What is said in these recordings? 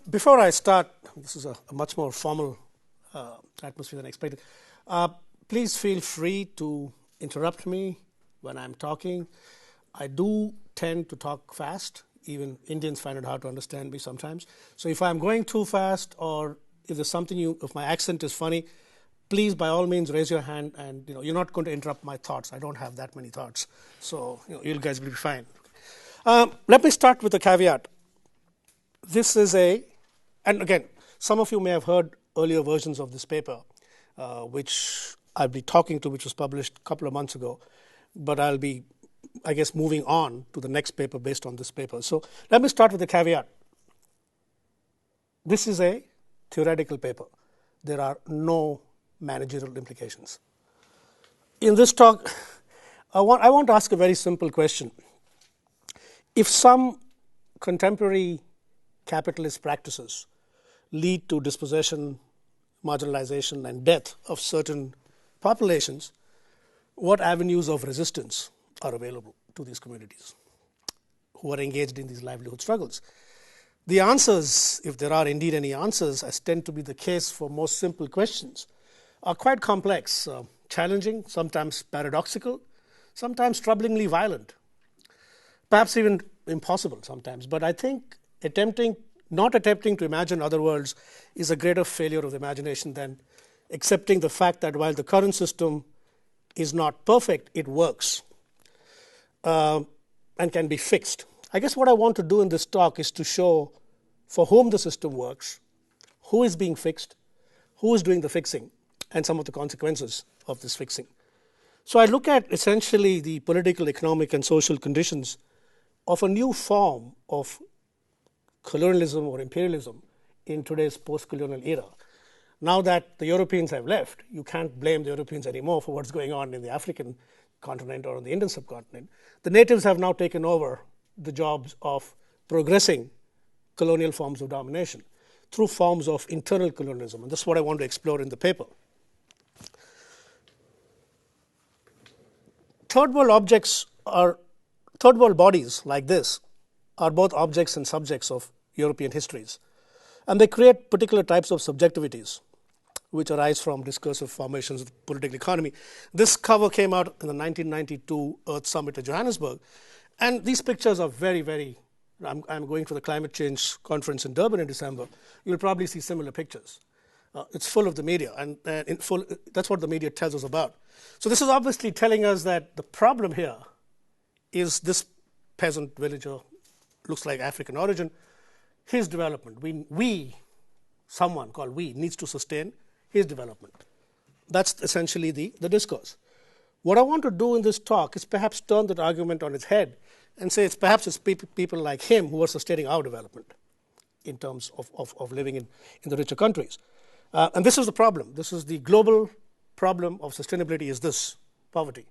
Before I start, this is a much more formal atmosphere than expected. Please feel free to interrupt me when I'm talking. I do tend to talk fast. Even Indians find it hard to understand me sometimes. So if I'm going too fast, or if there's something if my accent is funny, please by all means raise your hand, and you're not going to interrupt my thoughts. I don't have that many thoughts, so you guys will be fine. Let me start with a caveat. This is and again, some of you may have heard earlier versions of this paper, which I'll be talking to, which was published a couple of months ago, but I'll be, I guess, moving on to the next paper based on this paper. So let me start with a caveat. This is a theoretical paper. There are no managerial implications. In this talk, I want to ask a very simple question. If some contemporary capitalist practices lead to dispossession, marginalization, and death of certain populations, what avenues of resistance are available to these communities who are engaged in these livelihood struggles? The answers, if there are indeed any answers, as tend to be the case for most simple questions, are quite complex, challenging, sometimes paradoxical, sometimes troublingly violent, perhaps even impossible sometimes. But I think not attempting to imagine other worlds is a greater failure of the imagination than accepting the fact that while the current system is not perfect, it works and can be fixed. I guess what I want to do in this talk is to show for whom the system works, who is being fixed, who is doing the fixing, and some of the consequences of this fixing. So I look at essentially the political, economic, and social conditions of a new form of colonialism or imperialism in today's post-colonial era. Now that the Europeans have left, you can't blame the Europeans anymore for what's going on in the African continent or on the Indian subcontinent. The natives have now taken over the jobs of progressing colonial forms of domination through forms of internal colonialism, and this is what I want to explore in the paper. Third world bodies like this are both objects and subjects of European histories, and they create particular types of subjectivities which arise from discursive formations of the political economy. This cover came out in the 1992 Earth Summit in Johannesburg, and these pictures are very, very, I'm going to the climate change conference in Durban in December. You'll probably see similar pictures. It's full of the media, and that's what the media tells us about. So this is obviously telling us that the problem here is this peasant villager, looks like African origin, his development. Someone called we, needs to sustain his development. That's essentially the discourse. What I want to do in this talk is perhaps turn that argument on its head and say it's people like him who are sustaining our development in terms of living in the richer countries. And this is the problem. This is the global problem of sustainability, is this, poverty.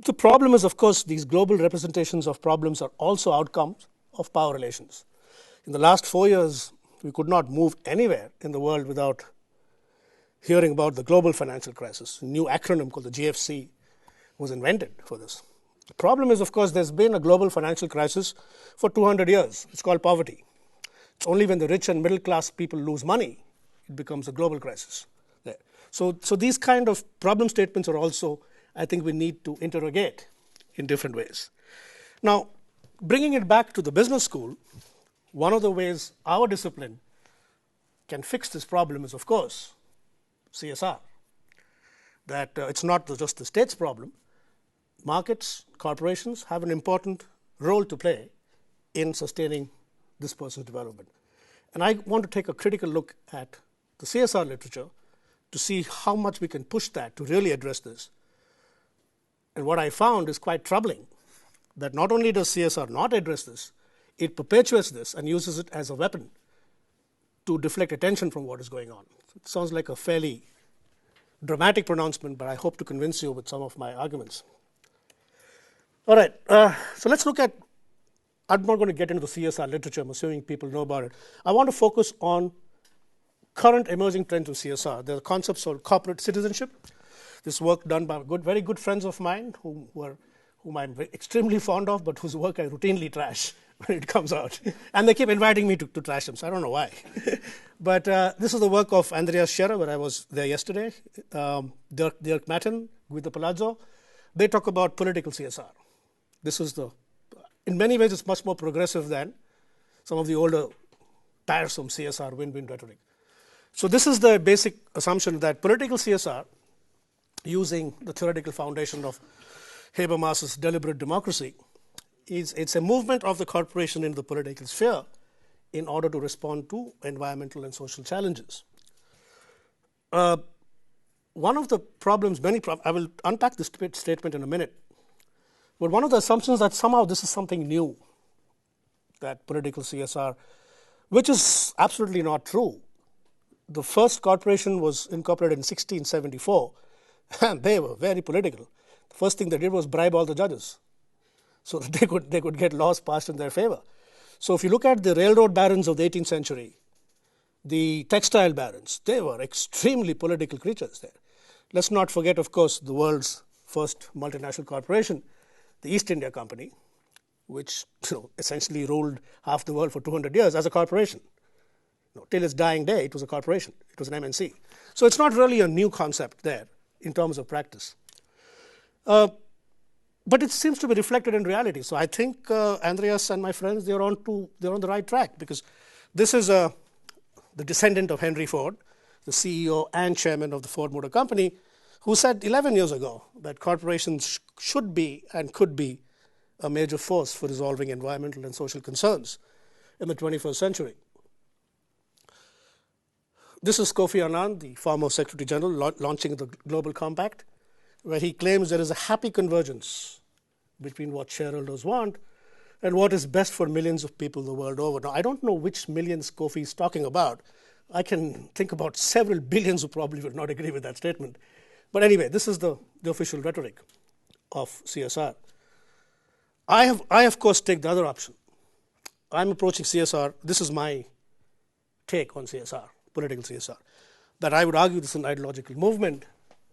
The problem is, of course, these global representations of problems are also outcomes of power relations. In the last 4 years, we could not move anywhere in the world without hearing about the global financial crisis. A new acronym called the GFC was invented for this. The problem is, of course, there's been a global financial crisis for 200 years. It's called poverty. It's only when the rich and middle class people lose money, it becomes a global crisis. There. So these kind of problem statements are also, I think, we need to interrogate in different ways. Now, bringing it back to the business school, one of the ways our discipline can fix this problem is, of course, CSR. That it's not just the state's problem. Markets, corporations have an important role to play in sustaining this person's development. And I want to take a critical look at the CSR literature to see how much we can push that to really address this. And what I found is quite troubling, that not only does CSR not address this, it perpetuates this and uses it as a weapon to deflect attention from what is going on. It sounds like a fairly dramatic pronouncement, but I hope to convince you with some of my arguments. All right, so let's look at, I'm not going to get into the CSR literature, I'm assuming people know about it. I want to focus on current emerging trends of CSR. There are concepts of corporate citizenship. This work done by very good friends of mine whom I'm extremely fond of, but whose work I routinely trash when it comes out. And they keep inviting me to trash them, so I don't know why. But this is the work of Andreas Scherer, where I was there yesterday, Dirk Matten, Guido Palazzo. They talk about political CSR. This is in many ways, it's much more progressive than some of the older tiresome CSR win-win rhetoric. So this is the basic assumption that political CSR, using the theoretical foundation of Habermas's deliberate democracy, it's a movement of the corporation in the political sphere in order to respond to environmental and social challenges. One of the problems, I will unpack this statement in a minute, but one of the assumptions that somehow this is something new, that political CSR, which is absolutely not true. The first corporation was incorporated in 1674, and they were very political. The first thing they did was bribe all the judges so that they could get laws passed in their favor. So if you look at the railroad barons of the 18th century, the textile barons, they were extremely political creatures there. Let's not forget, of course, the world's first multinational corporation, the East India Company, which essentially ruled half the world for 200 years as a corporation. Till its dying day, it was a corporation. It was an MNC. So it's not really a new concept there in terms of practice. But it seems to be reflected in reality. So I think Andreas and my friends, they're on the right track, because this is the descendant of Henry Ford, the CEO and chairman of the Ford Motor Company, who said 11 years ago that corporations should be and could be a major force for resolving environmental and social concerns in the 21st century. This is Kofi Annan, the former Secretary General, launching the Global Compact, where he claims there is a happy convergence between what shareholders want and what is best for millions of people the world over. Now, I don't know which millions Kofi is talking about. I can think about several billions who probably would not agree with that statement. But anyway, this is the official rhetoric of CSR. I, of course, take the other option. I'm approaching CSR. This is my take on CSR, political CSR, that I would argue this is an ideological movement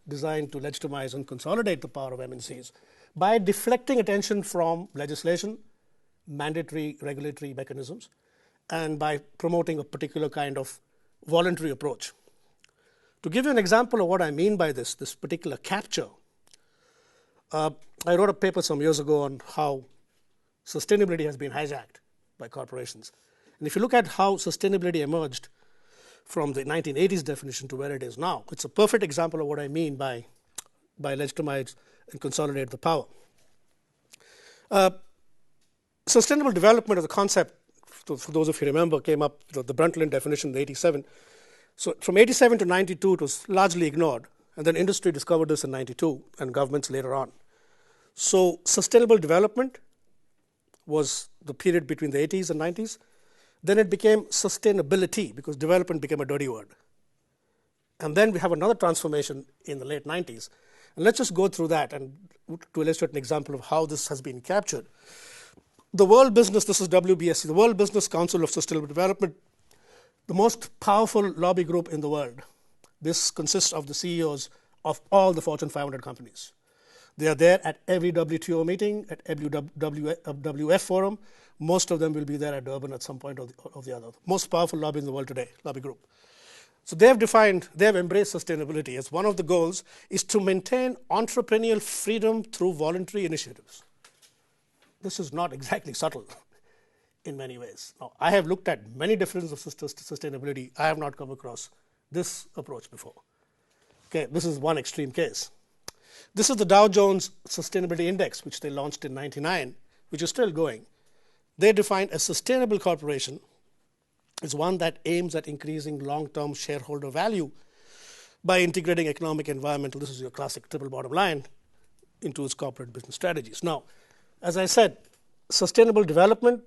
designed to legitimize and consolidate the power of MNCs by deflecting attention from legislation, mandatory regulatory mechanisms, and by promoting a particular kind of voluntary approach. To give you an example of what I mean by this particular capture, I wrote a paper some years ago on how sustainability has been hijacked by corporations. And if you look at how sustainability emerged from the 1980s definition to where it is now, it's a perfect example of what I mean by legitimize and consolidate the power. Sustainable development as a concept, for those of you who remember, came up, the Brundtland definition in 87. So from 87 to 92, it was largely ignored. And then industry discovered this in 92 and governments later on. So sustainable development was the period between the 80s and 90s. Then it became sustainability, because development became a dirty word. And then we have another transformation in the late 90s. And let's just go through that and to illustrate an example of how this has been captured. The World Business, this is WBSC, the World Business Council of Sustainable Development, the most powerful lobby group in the world. This consists of the CEOs of all the Fortune 500 companies. They are there at every WTO meeting, at every WF forum. Most of them will be there at Durban at some point or the other. Most powerful lobby in the world today, lobby group. So they have embraced sustainability as one of the goals is to maintain entrepreneurial freedom through voluntary initiatives. This is not exactly subtle in many ways. Now, I have looked at many definitions of sustainability. I have not come across this approach before. Okay, this is one extreme case. This is the Dow Jones Sustainability Index, which they launched in 1999, which is still going. They define a sustainable corporation as one that aims at increasing long-term shareholder value by integrating economic, environmental, this is your classic triple bottom line, into its corporate business strategies. Now, as I said, sustainable development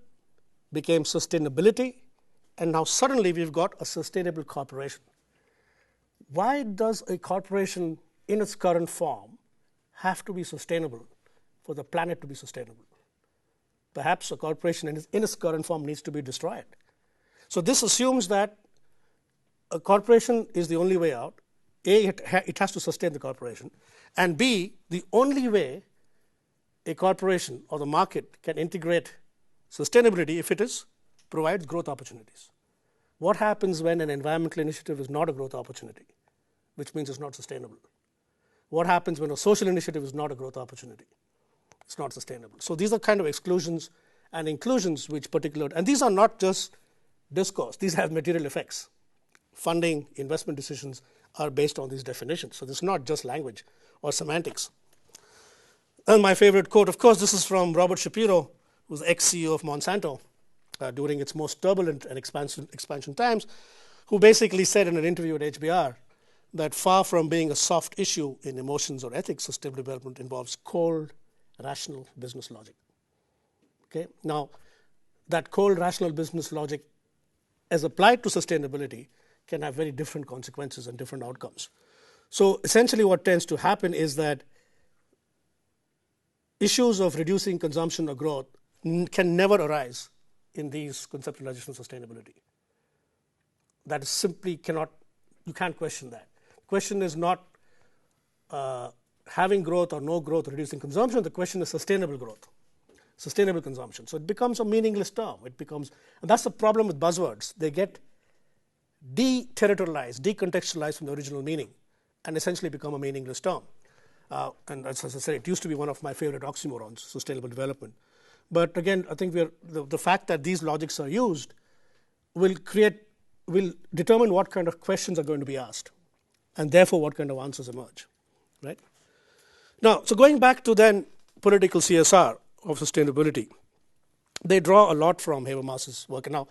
became sustainability, and now suddenly we've got a sustainable corporation. Why does a corporation in its current form have to be sustainable for the planet to be sustainable? Perhaps a corporation in its current form needs to be destroyed. So this assumes that a corporation is the only way out. A, it has to sustain the corporation. And B, the only way a corporation or the market can integrate sustainability if it provides growth opportunities. What happens when an environmental initiative is not a growth opportunity, which means it's not sustainable? What happens when a social initiative is not a growth opportunity? It's not sustainable. So these are kind of exclusions and inclusions which and these are not just discourse, these have material effects. Funding, investment decisions are based on these definitions. So this is not just language or semantics. And my favorite quote, of course, this is from Robert Shapiro, who was ex-CEO of Monsanto during its most turbulent and expansion times, who basically said in an interview at HBR that far from being a soft issue in emotions or ethics, sustainable development involves cold, rational business logic. Okay? Now, that cold, rational business logic, as applied to sustainability, can have very different consequences and different outcomes. So essentially what tends to happen is that issues of reducing consumption or growth can never arise in these conceptualizations of sustainability. That is simply you can't question that. The question is not having growth or no growth, reducing consumption. The question is sustainable growth, sustainable consumption. So it becomes a meaningless term. And that's the problem with buzzwords. They get deterritorialized, decontextualized from the original meaning, and essentially become a meaningless term. And as I said, it used to be one of my favorite oxymorons, sustainable development. But again, I think the fact that these logics are used will determine what kind of questions are going to be asked, and therefore what kind of answers emerge, right? Now, so going back to then political CSR of sustainability, they draw a lot from Habermas's work. And now,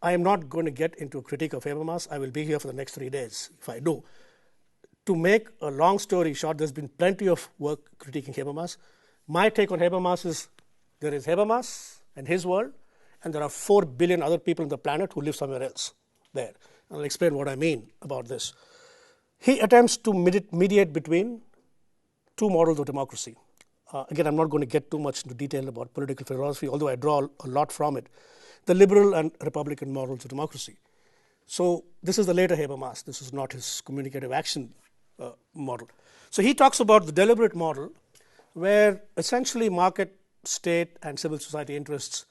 I am not going to get into a critique of Habermas. I will be here for the next 3 days if I do. To make a long story short, there's been plenty of work critiquing Habermas. My take on Habermas is there is Habermas and his world, and there are 4 billion other people on the planet who live somewhere else there. And I'll explain what I mean about this. He attempts to mediate between two models of democracy. Again, I'm not going to get too much into detail about political philosophy, although I draw a lot from it. The liberal and republican models of democracy. So this is the later Habermas. This is not his communicative action model. So he talks about the deliberate model where essentially market, state, and civil society interests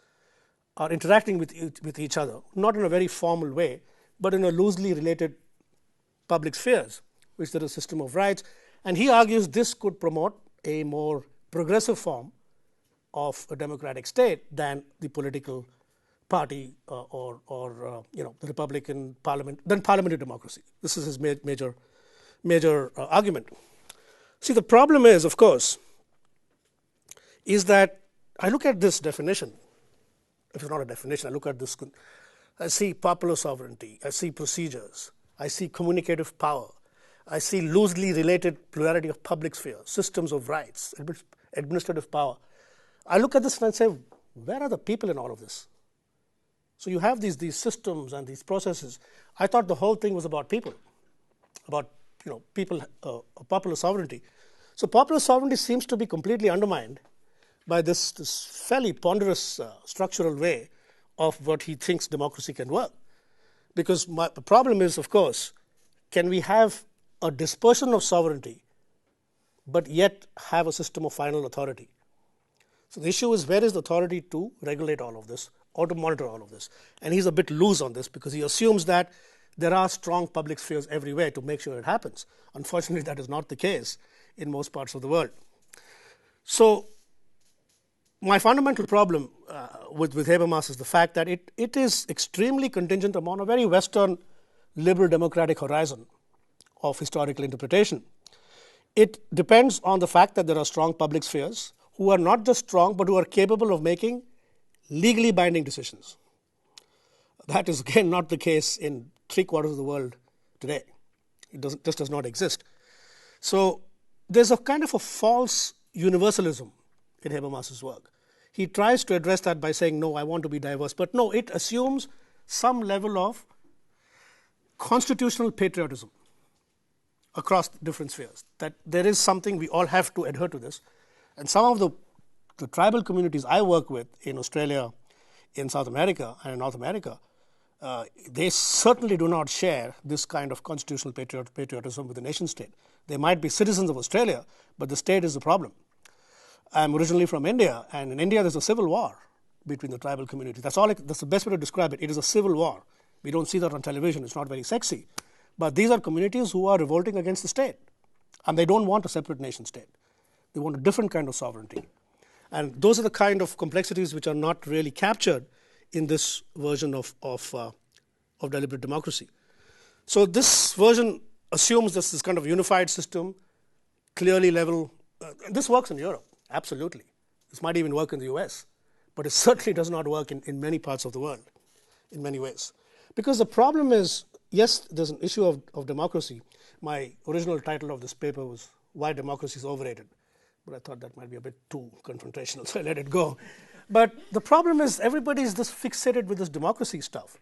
are interacting with each other, not in a very formal way, but in a loosely related public spheres, which there is a system of rights. And he argues this could promote a more progressive form of a democratic state than the political party or the Republican parliament, than parliamentary democracy. This is his major argument. See, the problem is, of course, is that I look at this definition. If it's not a definition, I look at this. I see popular sovereignty. I see procedures. I see communicative power. I see loosely related plurality of public spheres, systems of rights, administrative power. I look at this and I say, where are the people in all of this? So you have these systems and these processes. I thought the whole thing was about people, about people, popular sovereignty. So popular sovereignty seems to be completely undermined by this fairly ponderous structural way of what he thinks democracy can work. Because the problem is, of course, can we have a dispersion of sovereignty but yet have a system of final authority? So the issue is, where is the authority to regulate all of this or to monitor all of this? And he's a bit loose on this because he assumes that there are strong public spheres everywhere to make sure it happens. Unfortunately, that is not the case in most parts of the world. So my fundamental problem with Habermas is the fact that it is extremely contingent upon a very Western liberal democratic horizon of historical interpretation. It depends on the fact that there are strong public spheres who are not just strong but who are capable of making legally binding decisions. That is again not the case in 3/4 of the world today. It just does not exist. So there's a kind of a false universalism in Habermas's work. He tries to address that by saying, no, I want to be diverse. But no, it assumes some level of constitutional patriotism across different spheres, that there is something we all have to adhere to this. And some of the tribal communities I work with in Australia, in South America, and in North America, they certainly do not share this kind of constitutional patriotism with the nation state. They might be citizens of Australia, but the state is the problem. I'm originally from India, and in India there's a civil war between the tribal communities. That's the best way to describe it. It is a civil war. We don't see that on television. It's not very sexy. But these are communities who are revolting against the state. And they don't want a separate nation state. They want a different kind of sovereignty. And those are the kind of complexities which are not really captured in this version of deliberate democracy. So this version assumes this kind of unified system, clearly level. This works in Europe, absolutely. This might even work in the US. But it certainly does not work in many parts of the world, in many ways. Because the problem is, yes, there's an issue of democracy. My original title of this paper was Why Democracy is Overrated. But I thought that might be a bit too confrontational, so I let it go. But the problem is everybody's just fixated with this democracy stuff,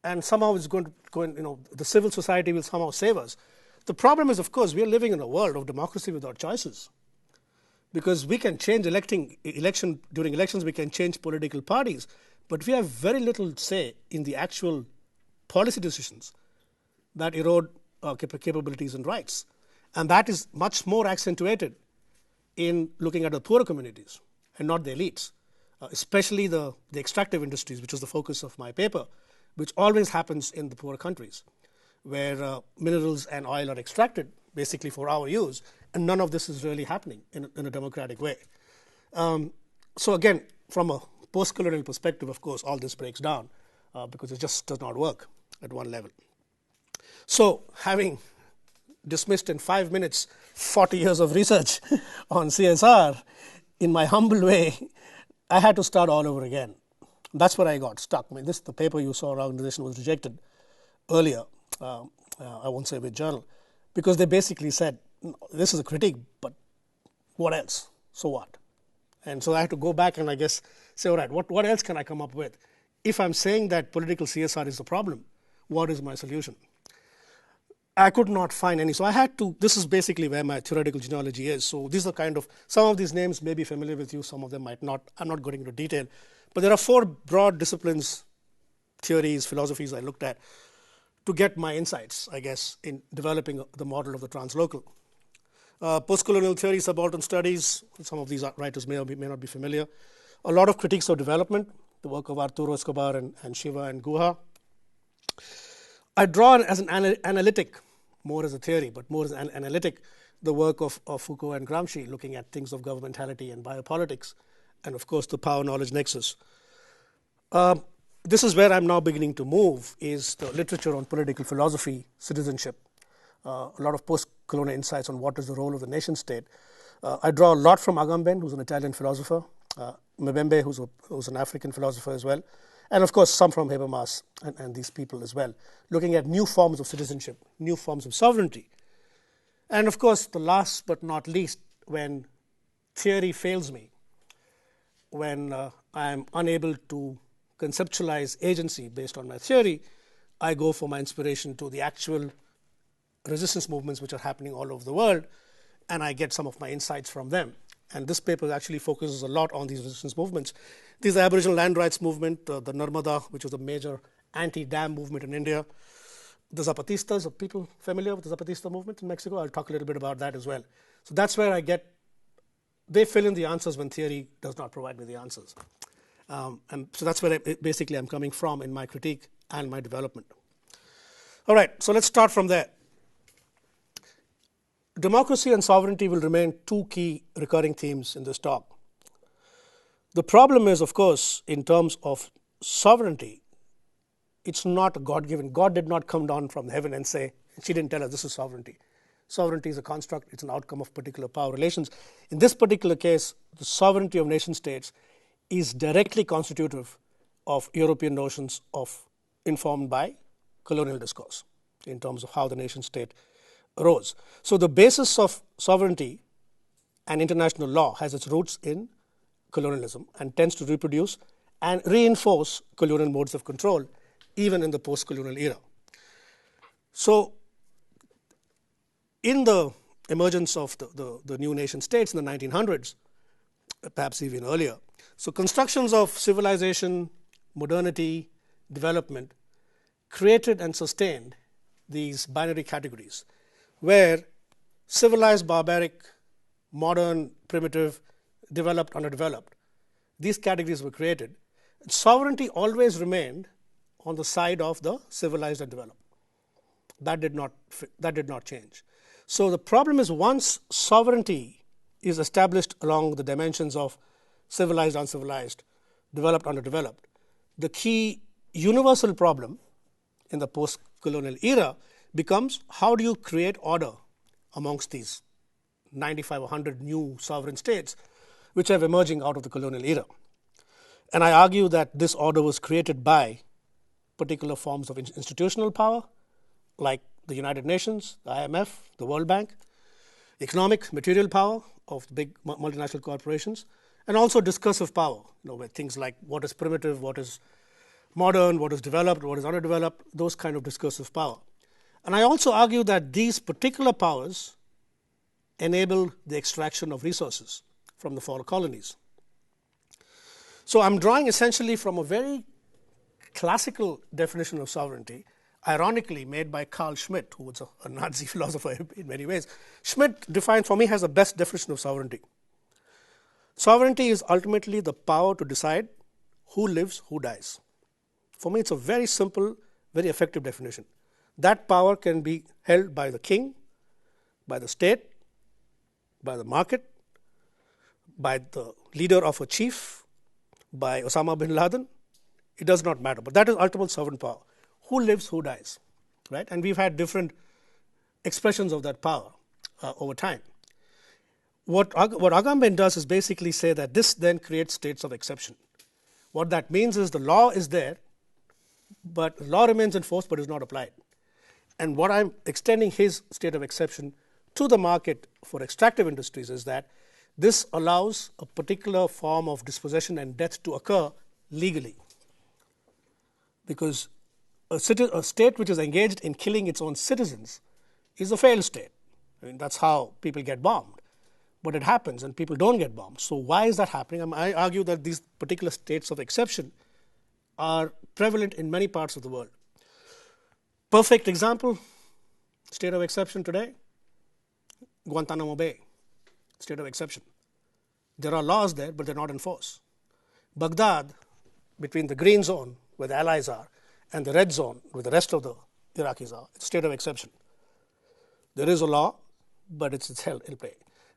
and somehow it's going to, the civil society will somehow save us. The problem is, of course, we are living in a world of democracy without choices. Because we can change during elections, we can change political parties, but we have very little say in the actual policy decisions that erode our capabilities and rights. And that is much more accentuated in looking at the poorer communities and not the elites, especially the extractive industries, which is the focus of my paper, which always happens in the poorer countries, where minerals and oil are extracted basically for our use, and none of this is really happening in a democratic way. So again, from a post-colonial perspective, of course, all this breaks down because it just does not work at one level. So having dismissed in 5 minutes 40 years of research on CSR, in my humble way, I had to start all over again. That's where I got stuck. I mean, the paper you saw, our organization was rejected earlier. I won't say which journal, because they basically said, this is a critique, but what else? So what? And so I had to go back and I guess say, all right, what else can I come up with? If I'm saying that political CSR is the problem, what is my solution? I could not find any. So I had to, this is basically where my theoretical genealogy is. So these are some of these names may be familiar with you, some of them might not. I'm not going into detail. But there are 4 broad disciplines, theories, philosophies I looked at to get my insights, I guess, in developing the model of the translocal. Post-colonial theory, subaltern studies, some of these writers may not be familiar. A lot of critiques of development, the work of Arturo Escobar and Shiva and Guha. I draw as an analytic, more as a theory, but more as an analytic, the work of Foucault and Gramsci, looking at things of governmentality and biopolitics, and of course the power-knowledge nexus. This is where I'm now beginning to move, is the literature on political philosophy, citizenship, a lot of post-colonial insights on what is the role of the nation-state. I draw a lot from Agamben, who's an Italian philosopher, Mbembe, who's an African philosopher as well, and of course some from Habermas and these people as well, looking at new forms of citizenship, new forms of sovereignty. And of course, the last but not least, when theory fails me, when I am unable to conceptualize agency based on my theory, I go for my inspiration to the actual resistance movements which are happening all over the world, and I get some of my insights from them. And this paper actually focuses a lot on these resistance movements. These are Aboriginal land rights movement, the Narmada, which was a major anti-dam movement in India. The Zapatistas, are people familiar with the Zapatista movement in Mexico? I'll talk a little bit about that as well. So that's where they fill in the answers when theory does not provide me the answers. And so that's where basically I'm coming from in my critique and my development. All right, so let's start from there. Democracy and sovereignty will remain 2 key recurring themes in this talk. The problem is, of course, in terms of sovereignty, it's not God-given. God did not come down from heaven and say, she didn't tell us this is sovereignty. Sovereignty is a construct, it's an outcome of particular power relations. In this particular case, the sovereignty of nation states is directly constitutive of European notions informed by colonial discourse in terms of how the nation state arose. So the basis of sovereignty and international law has its roots in colonialism and tends to reproduce and reinforce colonial modes of control even in the post-colonial era. So in the emergence of the new nation states in the 1900s, perhaps even earlier, so constructions of civilization, modernity, development created and sustained these binary categories where civilized, barbaric, modern, primitive, developed, underdeveloped, these categories were created, sovereignty always remained on the side of the civilized and developed. That did not change. So the problem is, once sovereignty is established along the dimensions of civilized, uncivilized, developed, underdeveloped, the key universal problem in the post-colonial era becomes, how do you create order amongst these 95 or 100 new sovereign states which are emerging out of the colonial era? And I argue that this order was created by particular forms of institutional power, like the United Nations, the IMF, the World Bank, economic, material power of big multinational corporations, and also discursive power, where things like what is primitive, what is modern, what is developed, what is underdeveloped, those kind of discursive power. And I also argue that these particular powers enable the extraction of resources from the former colonies. So I'm drawing essentially from a very classical definition of sovereignty, ironically made by Carl Schmitt, who was a Nazi philosopher in many ways. Schmitt defines, for me, has the best definition of sovereignty. Sovereignty is ultimately the power to decide who lives, who dies. For me, it's a very simple, very effective definition. That power can be held by the king, by the state, by the market, by the leader of a chief, by Osama bin Laden. It does not matter, but that is ultimate sovereign power. Who lives, who dies, right? And we've had different expressions of that power over time. What Agamben does is basically say that this then creates states of exception. What that means is the law is there, but the law remains in force but is not applied. And what I'm extending his state of exception to the market for extractive industries is that this allows a particular form of dispossession and death to occur legally. Because a state which is engaged in killing its own citizens is a failed state. I mean, that's how people get bombed. But it happens and people don't get bombed. So why is that happening? I argue that these particular states of exception are prevalent in many parts of the world. Perfect example, state of exception today, Guantanamo Bay, state of exception. There are laws there, but they're not enforced. Baghdad, between the green zone, where the allies are, and the red zone, where the rest of the Iraqis are, it's a state of exception. There is a law, but it's held in play.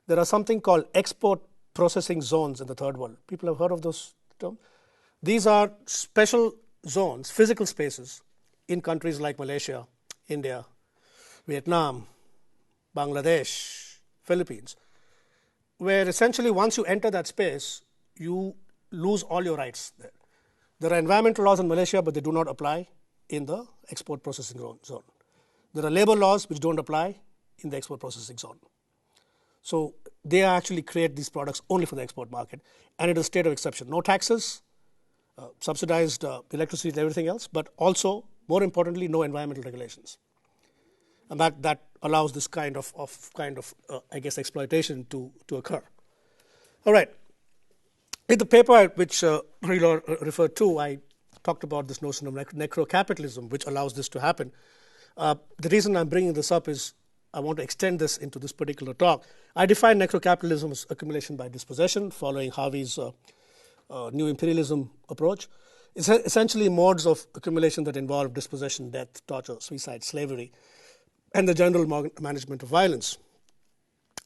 There are something called export processing zones in the third world. People have heard of those terms? These are special zones, physical spaces, in countries like Malaysia, India, Vietnam, Bangladesh, Philippines, where essentially once you enter that space, you lose all your rights there. There are environmental laws in Malaysia, but they do not apply in the export processing zone. There are labor laws which don't apply in the export processing zone. So they actually create these products only for the export market, and it is a state of exception. No taxes, subsidized electricity and everything else, but also, more importantly, no environmental regulations. And that allows this kind of exploitation to occur. All right. In the paper which Rilo referred to, I talked about this notion of necro-capitalism, which allows this to happen. The reason I'm bringing this up is I want to extend this into this particular talk. I define necro-capitalism as accumulation by dispossession, following Harvey's new imperialism approach. It's essentially modes of accumulation that involve dispossession, death, torture, suicide, slavery, and the general management of violence.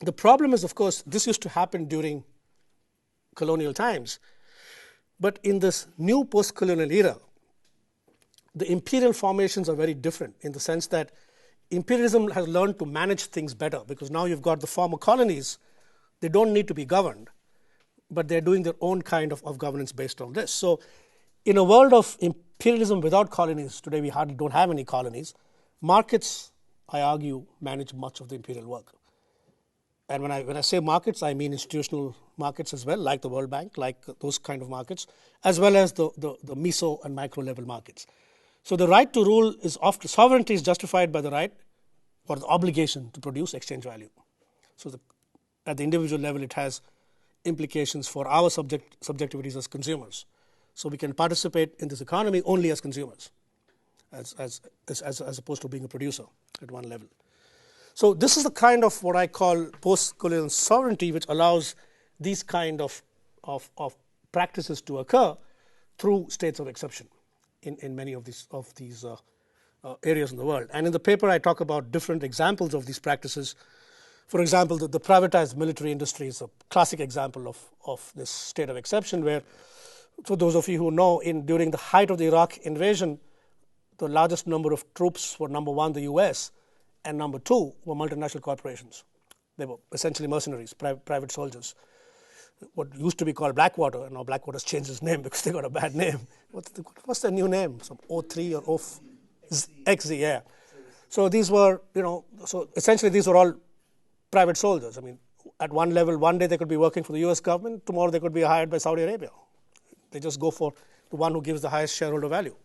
The problem is, of course, this used to happen during colonial times. But in this new post-colonial era, the imperial formations are very different in the sense that imperialism has learned to manage things better, because now you've got the former colonies. They don't need to be governed, but they're doing their own kind of governance based on this. So in a world of imperialism without colonies, today we hardly don't have any colonies, markets, I argue, manage much of the imperial work. And when I say markets, I mean institutional markets as well, like the World Bank, like those kind of markets, as well as the meso and micro level markets. So the right to rule is often, sovereignty is justified by the right or the obligation to produce exchange value. So at the individual level, it has implications for our subjectivities as consumers. So we can participate in this economy only as consumers, as opposed to being a producer at one level. So this is the kind of what I call post-colonial sovereignty, which allows these kind of practices to occur through states of exception in many of these areas in the world. And in the paper, I talk about different examples of these practices. For example, the privatized military industry is a classic example of this state of exception, where, for those of you who know, during the height of the Iraq invasion, the largest number of troops were, number one, the US, and number two were multinational corporations. They were essentially mercenaries, private soldiers. What used to be called Blackwater, and now Blackwater's changed its name because they got a bad name. What's their new name? Some O3 or XZ, yeah. So these were, so essentially these were all private soldiers. I mean, at one level, one day they could be working for the US government, tomorrow they could be hired by Saudi Arabia. They just go for the one who gives the highest shareholder value.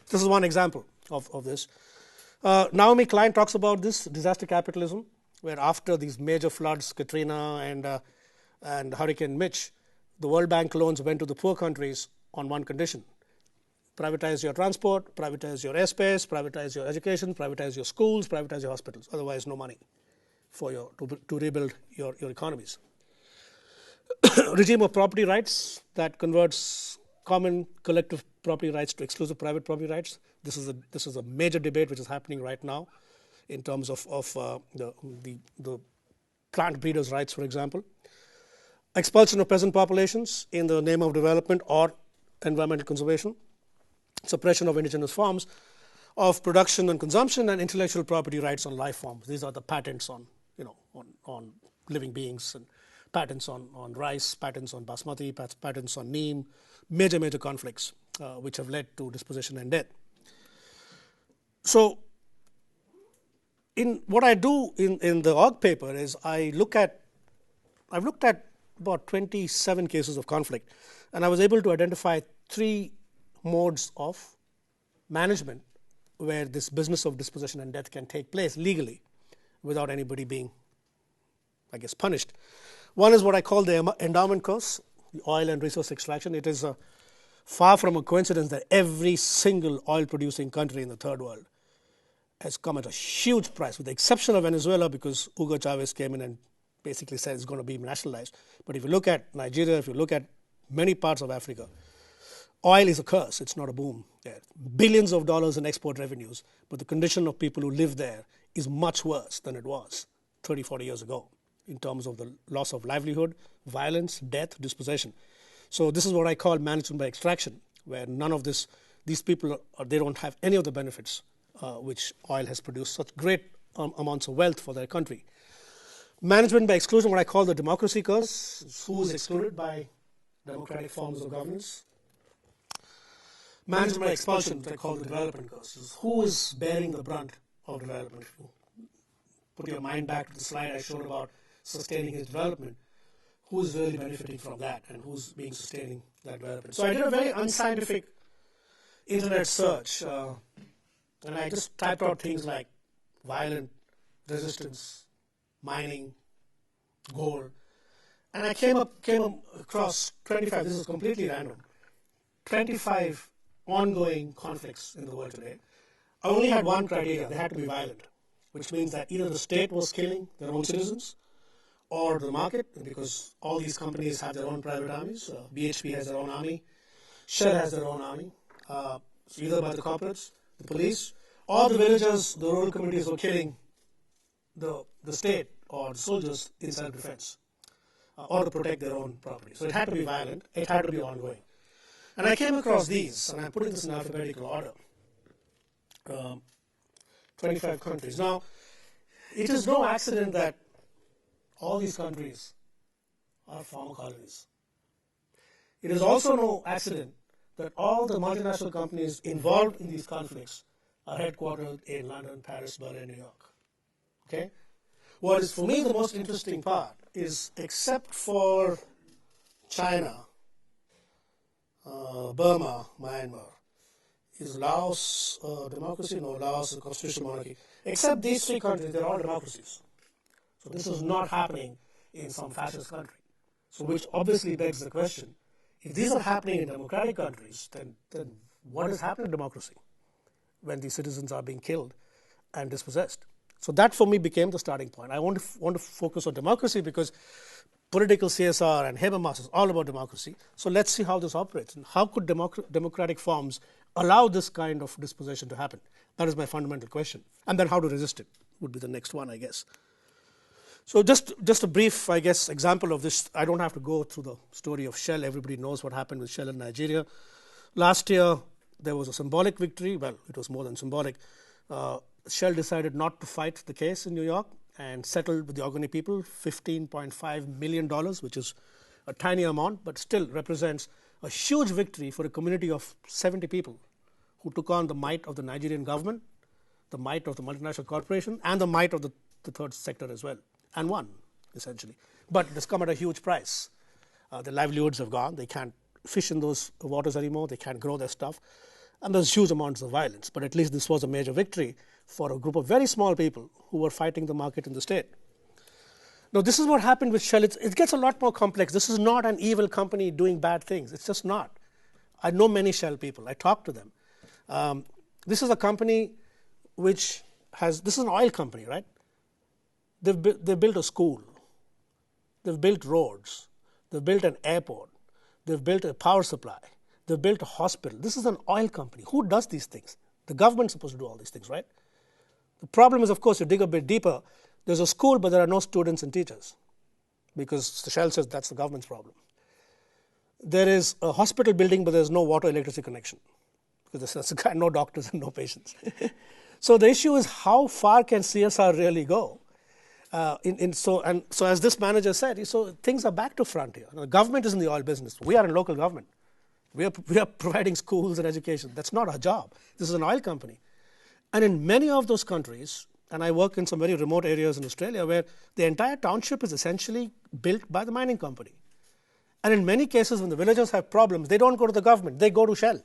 This is one example of this. Naomi Klein talks about this disaster capitalism, where after these major floods, Katrina and Hurricane Mitch, the World Bank loans went to the poor countries on one condition: privatize your transport, privatize your airspace, privatize your education, privatize your schools, privatize your hospitals. Otherwise, no money for to rebuild your economies. Regime of property rights that converts common collective property rights to exclusive private property rights. This is a major debate which is happening right now in terms of the plant breeders' rights, for example. Expulsion of peasant populations in the name of development or environmental conservation. Suppression of indigenous forms of production and consumption, and intellectual property rights on life forms. These are the patents on living beings, and patents on rice, patents on basmati, patents on neem. Major conflicts which have led to dispossession and death. So in what I do in the org paper is I've looked at about 27 cases of conflict, and I was able to identify 3 modes of management where this business of dispossession and death can take place legally without anybody being, I guess, punished. One is what I call the endowment curse, the oil and resource extraction. It is far from a coincidence that every single oil-producing country in the third world has come at a huge price, with the exception of Venezuela, because Hugo Chavez came in and basically said it's going to be nationalized. But if you look at Nigeria, if you look at many parts of Africa, oil is a curse. It's not a boom. Yeah. Billions of dollars in export revenues, but the condition of people who live there is much worse than it was 30, 40 years ago in terms of the loss of livelihood, violence, death, dispossession. So this is what I call management by extraction, where none of these people, they don't have any of the benefits which oil has produced, such great amounts of wealth for their country. Management by exclusion, what I call the democracy curse, who is excluded by democratic forms of governance. Management by expulsion, what I call the development curse, is who is bearing the brunt of development. Put your mind back to the slide I showed about sustaining his development. Who is really benefiting from that, and who's being sustaining that development? So I did a very unscientific internet search, and I just typed out things like violent resistance, mining, gold, and I came across 25. This is completely random. 25 ongoing conflicts in the world today. I only had one criteria: they had to be violent, which means that either the state was killing their own citizens, or the market, because all these companies have their own private armies. BHP has their own army, Shell has their own army. So either by the corporates, the police, or the villagers, the rural communities were killing the state or the soldiers in self-defense, or to protect their own property. So it had to be violent, it had to be ongoing. And I came across these, and I'm putting this in alphabetical order. 25 countries. Now, it is no accident that all these countries are former colonies. It is also no accident that all the multinational companies involved in these conflicts are headquartered in London, Paris, Berlin, New York. Okay? What is for me the most interesting part is, except for China, Burma, Myanmar, is Laos democracy? No, Laos is a constitutional monarchy. Except these 3 countries, they're all democracies. So this is not happening in some fascist country. So which obviously begs the question, if these are happening in democratic countries, then what is happening to democracy when these citizens are being killed and dispossessed? So that for me became the starting point. I want to focus on democracy because political CSR and Habermas is all about democracy. So let's see how this operates. And how could democratic forms allow this kind of dispossession to happen? That is my fundamental question. And then how to resist it would be the next one, I guess. So just a brief, I guess, example of this. I don't have to go through the story of Shell. Everybody knows what happened with Shell in Nigeria. Last year, there was a symbolic victory. Well, it was more than symbolic. Shell decided not to fight the case in New York and settled with the Ogoni people $15.5 million, which is a tiny amount, but still represents a huge victory for a community of 70 people who took on the might of the Nigerian government, the might of the multinational corporation, and the might of the third sector as well, and won, essentially. But it's come at a huge price. Their livelihoods have gone. They can't fish in those waters anymore. They can't grow their stuff. And there's huge amounts of violence. But at least this was a major victory for a group of very small people who were fighting the market in the state. Now, this is what happened with Shell. It gets a lot more complex. This is not an evil company doing bad things. It's just not. I know many Shell people. I talk to them. This is a company which has, this is an oil company, right? They've built a school. They've built roads. They've built an airport. They've built a power supply. They've built a hospital. This is an oil company. Who does these things? The government's supposed to do all these things, right? The problem is, of course, you dig a bit deeper. There's a school, but there are no students and teachers because the Shell says that's the government's problem. There is a hospital building, but there's no water electricity connection because there's no doctors and no patients. So the issue is, how far can CSR really go? So as this manager said, so things are back to front here. The government is in the oil business. We are in local government. We are providing schools and education. That's not our job. This is an oil company. And in many of those countries, and I work in some very remote areas in Australia where the entire township is essentially built by the mining company. And in many cases, when the villagers have problems, they don't go to the government. They go to Shell,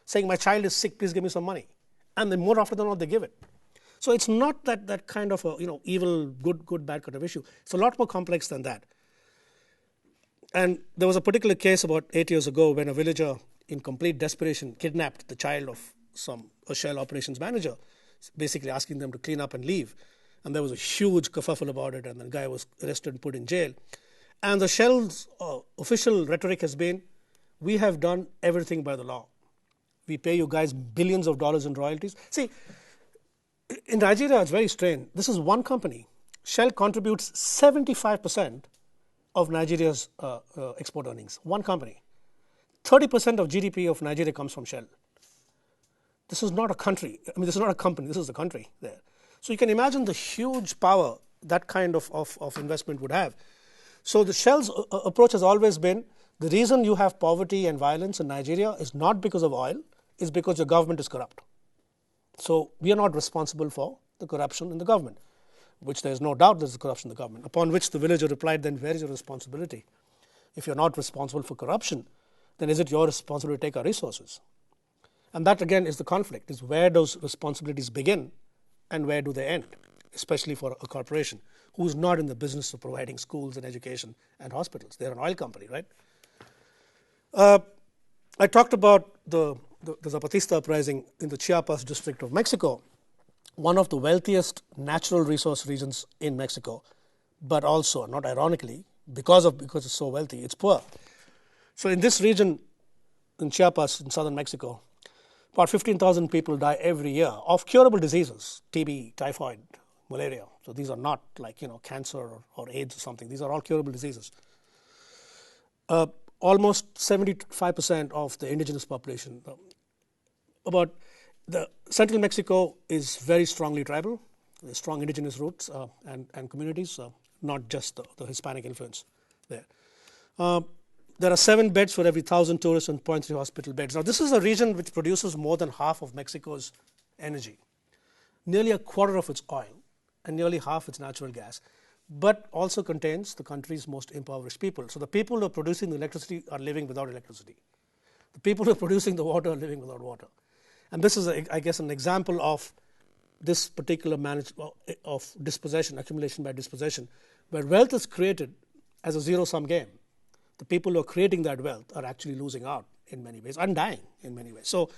saying, my child is sick, please give me some money. And then more often than not, they give it. So it's not that kind of a evil, good, bad kind of issue. It's a lot more complex than that. And there was a particular case about 8 years ago when a villager, in complete desperation, kidnapped the child of a Shell operations manager, basically asking them to clean up and leave. And there was a huge kerfuffle about it, and the guy was arrested and put in jail. And the Shell's official rhetoric has been, we have done everything by the law. We pay you guys billions of dollars in royalties. See, in Nigeria, it's very strange. This is one company. Shell contributes 75% of Nigeria's export earnings. One company. 30% of GDP of Nigeria comes from Shell. This is not a country. I mean, this is not a company. This is a country there. So you can imagine the huge power that kind of investment would have. So the Shell's approach has always been, the reason you have poverty and violence in Nigeria is not because of oil, it's because your government is corrupt. So we are not responsible for the corruption in the government, which there is no doubt there is corruption in the government. Upon which the villager replied, then where is your responsibility? If you're not responsible for corruption, then is it your responsibility to take our resources? And that again is the conflict, is where those responsibilities begin and where do they end, especially for a corporation who's not in the business of providing schools and education and hospitals. They're an oil company, right? I talked about the Zapatista uprising in the Chiapas district of Mexico, one of the wealthiest natural resource regions in Mexico, but also, not ironically, because it's so wealthy, it's poor. So in this region, in Chiapas, in southern Mexico, about 15,000 people die every year of curable diseases, TB, typhoid, malaria. So these are not like cancer or AIDS or something. These are all curable diseases. Almost 75% of the indigenous population. About the central Mexico is very strongly tribal. There's strong indigenous roots and communities, not just the Hispanic influence there. There are 7 beds for every 1,000 tourists and 0.3 hospital beds. Now, this is a region which produces more than half of Mexico's energy, nearly a quarter of its oil, and nearly half its natural gas, but also contains the country's most impoverished people. So the people who are producing the electricity are living without electricity. The people who are producing the water are living without water. And this is, I guess, an example of this particular management of dispossession, accumulation by dispossession, where wealth is created as a zero-sum game. The people who are creating that wealth are actually losing out in many ways and dying in many ways. So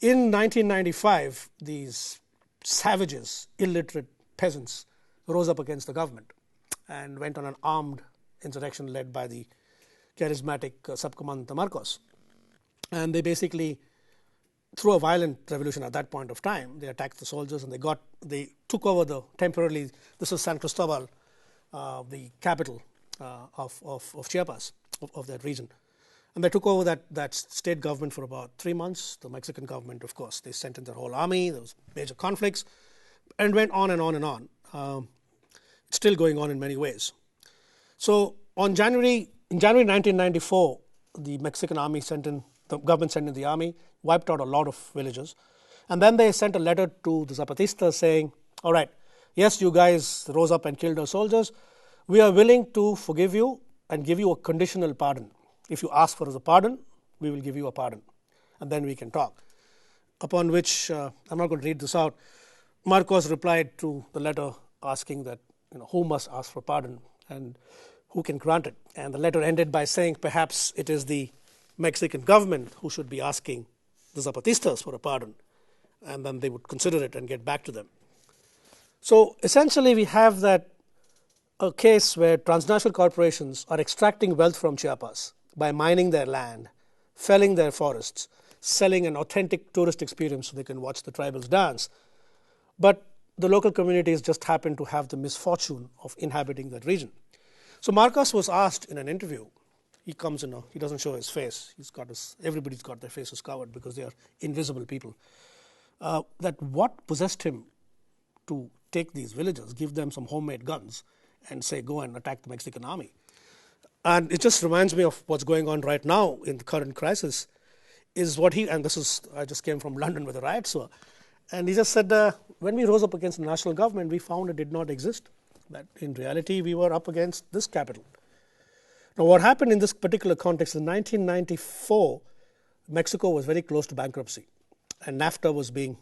in 1995, these savages, illiterate peasants, rose up against the government and went on an armed insurrection led by the charismatic Subcomandante Marcos. And they basically, through a violent revolution at that point of time, they attacked the soldiers and they took over temporarily, this was San Cristobal, the capital of Chiapas, of that region. And they took over that state government for about 3 months. The Mexican government, of course, they sent in their whole army. There was major conflicts and went on and on and on. Still going on in many ways. So in January 1994, the Mexican army the government sent in the army, wiped out a lot of villages. And then they sent a letter to the Zapatistas saying, all right, yes, you guys rose up and killed our soldiers. We are willing to forgive you and give you a conditional pardon. If you ask for a pardon, we will give you a pardon. And then we can talk. Upon which, I'm not going to read this out, Marcos replied to the letter asking that, who must ask for pardon and who can grant it. And the letter ended by saying perhaps it is the Mexican government who should be asking the Zapatistas for a pardon, and then they would consider it and get back to them. So essentially we have a case where transnational corporations are extracting wealth from Chiapas by mining their land, felling their forests, selling an authentic tourist experience so they can watch the tribals dance. But the local communities just happen to have the misfortune of inhabiting that region. So Marcos was asked in an interview, he comes in, he doesn't show his face, everybody's got their faces covered because they are invisible people, that what possessed him to take these villages, give them some homemade guns and say go and attack the Mexican army. And it just reminds me of what's going on right now in the current crisis, is what I just came from London where the riots were, and he just said, when we rose up against the national government, we found it did not exist. That in reality, we were up against this capital. Now, what happened in this particular context, in 1994, Mexico was very close to bankruptcy. And NAFTA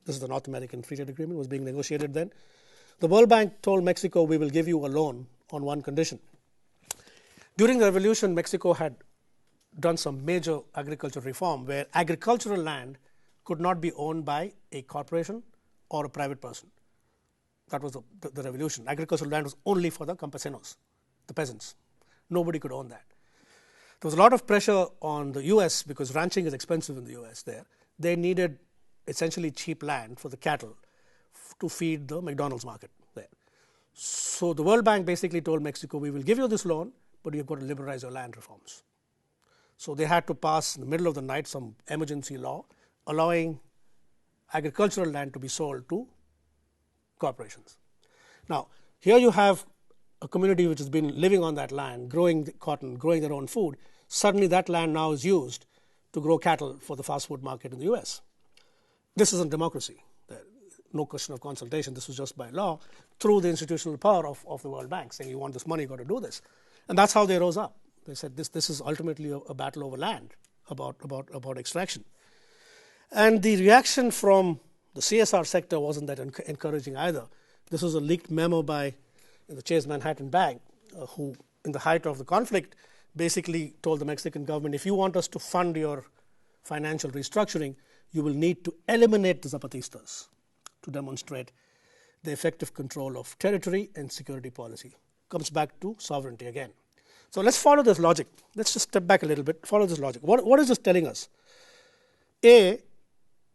this is the North American Free Trade Agreement, was being negotiated then. The World Bank told Mexico, we will give you a loan on one condition. During the revolution, Mexico had done some major agricultural reform where agricultural land could not be owned by a corporation or a private person. That was the revolution. Agricultural land was only for the campesinos, the peasants. Nobody could own that. There was a lot of pressure on the US because ranching is expensive in the US there. They needed essentially cheap land for the cattle to feed the McDonald's market there. So the World Bank basically told Mexico, we will give you this loan, but you've got to liberalize your land reforms. So they had to pass in the middle of the night some emergency law allowing agricultural land to be sold to corporations. Now, here you have a community which has been living on that land, growing cotton, growing their own food. Suddenly that land now is used to grow cattle for the fast food market in the US. This isn't democracy. No question of consultation. This was just by law through the institutional power of the World Bank saying, you want this money, you've got to do this. And that's how they rose up. They said this is ultimately a battle over land, about extraction. And the reaction from the CSR sector wasn't that encouraging either. This was a leaked memo by the Chase Manhattan Bank, who, in the height of the conflict, basically told the Mexican government, if you want us to fund your financial restructuring, you will need to eliminate the Zapatistas to demonstrate the effective control of territory and security policy. Comes back to sovereignty again. So let's follow this logic. Let's just step back a little bit, follow this logic. What is this telling us? A,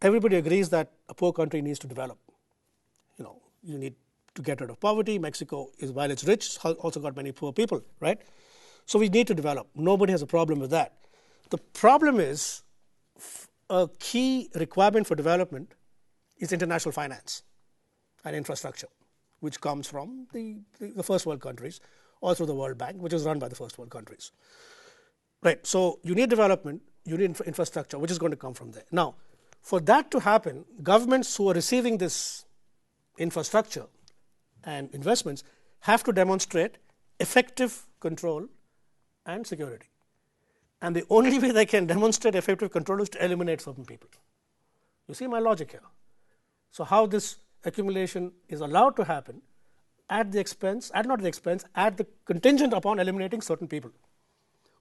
everybody agrees that a poor country needs to develop. You need to get rid of poverty. Mexico, while it's rich, also got many poor people, right? So we need to develop. Nobody has a problem with that. The problem is a key requirement for development is international finance and infrastructure, which comes from the first world countries, or through the World Bank, which is run by the first world countries. Right, so you need development, you need infrastructure, which is going to come from there. Now, for that to happen, governments who are receiving this infrastructure and investments have to demonstrate effective control and security. And the only way they can demonstrate effective control is to eliminate certain people. You see my logic here? So how this accumulation is allowed to happen at the contingent upon eliminating certain people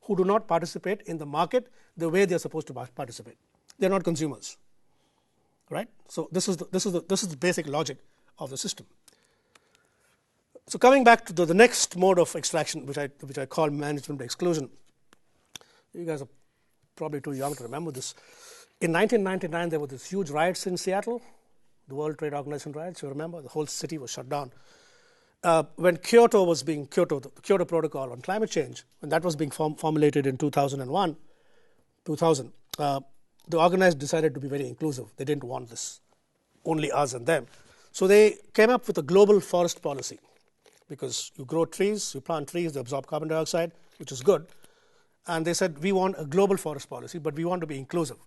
who do not participate in the market the way they are supposed to participate. They are not consumers, right? So this is the basic logic of the system. So coming back to the next mode of extraction, which I call management by exclusion. You guys are probably too young to remember this. In 1999, there were these huge riots in Seattle, the World Trade Organization riots. You remember, the whole city was shut down. When the Kyoto Protocol on climate change, when that was being formulated in 2001, 2000, the organizers decided to be very inclusive. They didn't want this only us and them. So they came up with a global forest policy, because you grow trees, you plant trees, they absorb carbon dioxide, which is good. And they said, we want a global forest policy, but we want to be inclusive.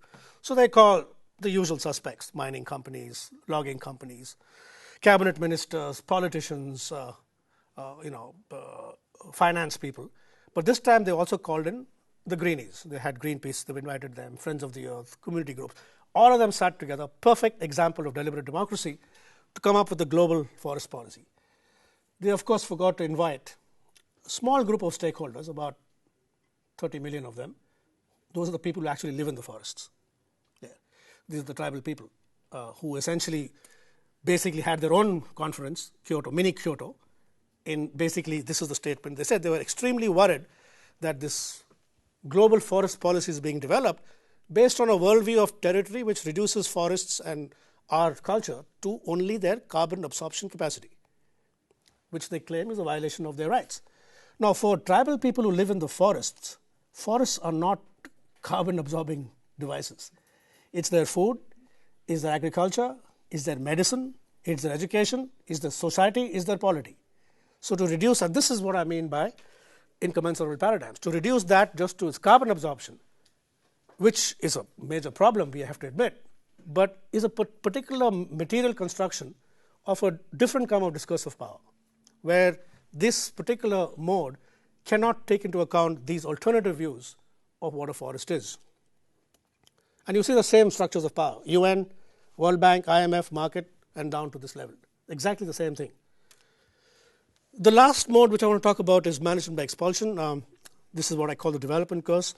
So they call the usual suspects: mining companies, logging companies, cabinet ministers, politicians, finance people. But this time they also called in the Greenies. They had Greenpeace, they've invited them, Friends of the Earth, community groups. All of them sat together, perfect example of deliberate democracy, to come up with a global forest policy. They, of course, forgot to invite a small group of stakeholders, about 30 million of them. Those are the people who actually live in the forests. Yeah. These are the tribal people who essentially basically had their own conference, Kyoto, mini Kyoto. In basically, this is the statement. They said they were extremely worried that this global forest policy is being developed based on a worldview of territory which reduces forests and our culture to only their carbon absorption capacity, which they claim is a violation of their rights. Now, for tribal people who live in the forests, forests are not carbon absorbing devices. It's their food, it's their agriculture, it's their medicine, it's their education, it's their society, it's their polity. So to reduce, and this is what I mean by incommensurable paradigms, to reduce that just to its carbon absorption, which is a major problem, we have to admit, but is a particular material construction of a different kind of discursive power, where this particular mode cannot take into account these alternative views of what a forest is. And you see the same structures of power: UN, World Bank, IMF, market, and down to this level. Exactly the same thing. The last mode which I want to talk about is management by expulsion. This is what I call the development curse.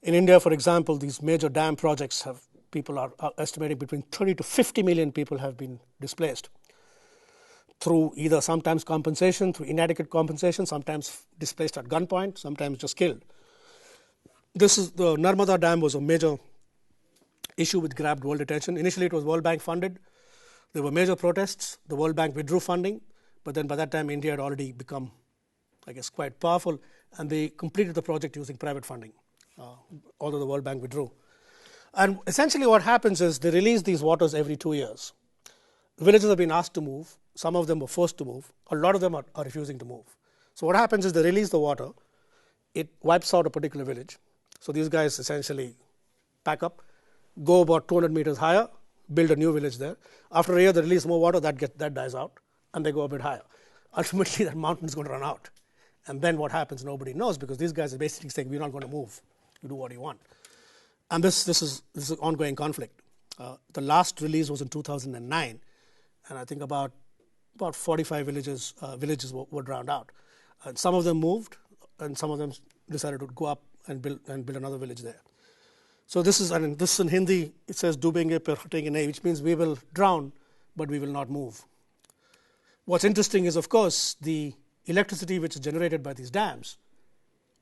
In India, for example, these major dam projects people are estimating between 30 to 50 million people have been displaced through either sometimes compensation, through inadequate compensation, sometimes displaced at gunpoint, sometimes just killed. The Narmada Dam was a major issue which grabbed world attention. Initially, it was World Bank funded. There were major protests. The World Bank withdrew funding. But then by that time, India had already become, I guess, quite powerful, and they completed the project using private funding, although the World Bank withdrew. And essentially what happens is they release these waters every 2 years. Villages have been asked to move. Some of them were forced to move. A lot of them are refusing to move. So what happens is they release the water. It wipes out a particular village. So these guys essentially pack up, go about 200 meters higher, build a new village there. After a year, they release more water, that dies out, and they go a bit higher. Ultimately, that mountain is going to run out. And then what happens, nobody knows, because these guys are basically saying, we're not going to move. You do what you want. And this is an ongoing conflict. The last release was in 2009, and I think about 45 villages were drowned out. And some of them moved, and some of them decided to go up and build another village there. So this is in Hindi, it says "Dubenge per hatenge nahi," which means we will drown, but we will not move. What's interesting is, of course, the electricity which is generated by these dams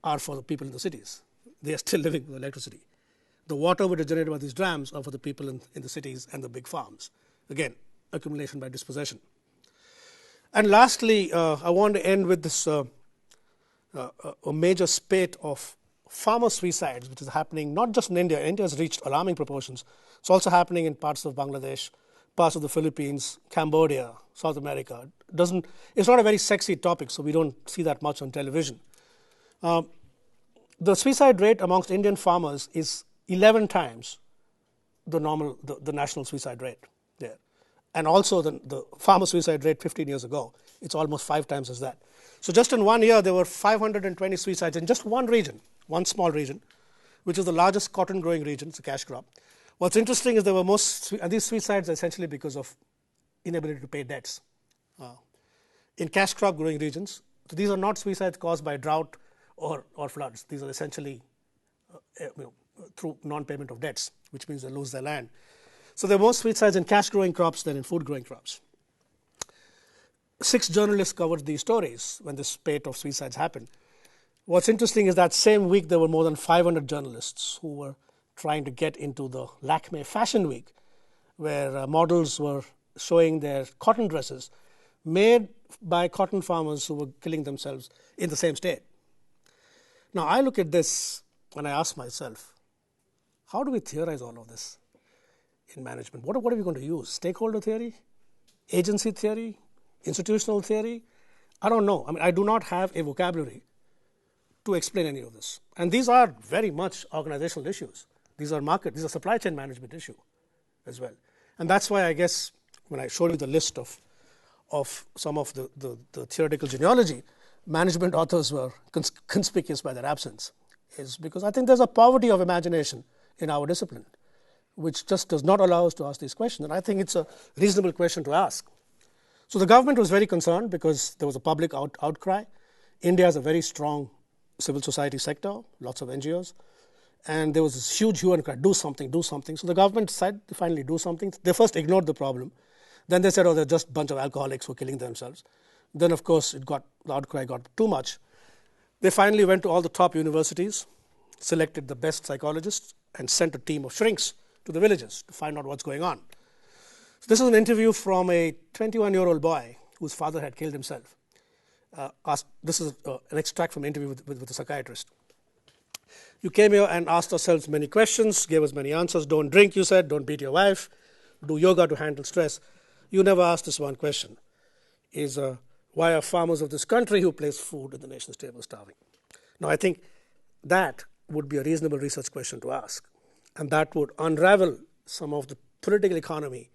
are for the people in the cities. They are still living with electricity. The water which is generated by these dams are for the people in the cities and the big farms. Again, accumulation by dispossession. And lastly, I want to end with this a major spate of farmer suicides, which is happening not just in India. India has reached alarming proportions. It's also happening in parts of Bangladesh, parts of the Philippines, Cambodia, South America. It's not a very sexy topic, so we don't see that much on television. The suicide rate amongst Indian farmers is 11 times the national suicide rate there. And also the farmer suicide rate 15 years ago, it's almost 5 times as that. So just in 1 year, there were 520 suicides in just one region, one small region, which is the largest cotton growing region. It's a cash crop. What's interesting is there were and these suicides are essentially because of inability to pay debts. In cash crop growing regions, so these are not suicides caused by drought or floods. These are essentially through non-payment of debts, which means they lose their land. So there are more suicides in cash growing crops than in food growing crops. 6 journalists covered these stories when this spate of suicides happened. What's interesting is that same week there were more than 500 journalists who were trying to get into the Lakme Fashion Week, where models were showing their cotton dresses made by cotton farmers who were killing themselves in the same state. Now, I look at this and I ask myself, how do we theorize all of this in management? What are we going to use? Stakeholder theory? Agency theory? Institutional theory? I don't know. I mean, I do not have a vocabulary to explain any of this. And these are very much organizational issues. These are supply chain management issue as well. And that's why I guess when I showed you the list of some of the theoretical genealogy, management authors were conspicuous by their absence, is because I think there's a poverty of imagination in our discipline, which just does not allow us to ask these questions. And I think it's a reasonable question to ask. So the government was very concerned because there was a public outcry. India has a very strong civil society sector, lots of NGOs. And there was this huge hue and cry, do something, do something. So the government decided to finally do something. They first ignored the problem. Then they said, oh, they're just a bunch of alcoholics who are killing themselves. Then, of course, the outcry got too much. They finally went to all the top universities, selected the best psychologists, and sent a team of shrinks to the villages to find out what's going on. So this is an interview from a 21-year-old boy whose father had killed himself. This is an extract from an interview with a psychiatrist. You came here and asked ourselves many questions, gave us many answers. Don't drink, you said. Don't beat your wife. Do yoga to handle stress. You never asked this one question, is why are farmers of this country who place food in the nation's table starving? Now, I think that would be a reasonable research question to ask. And that would unravel some of the political economy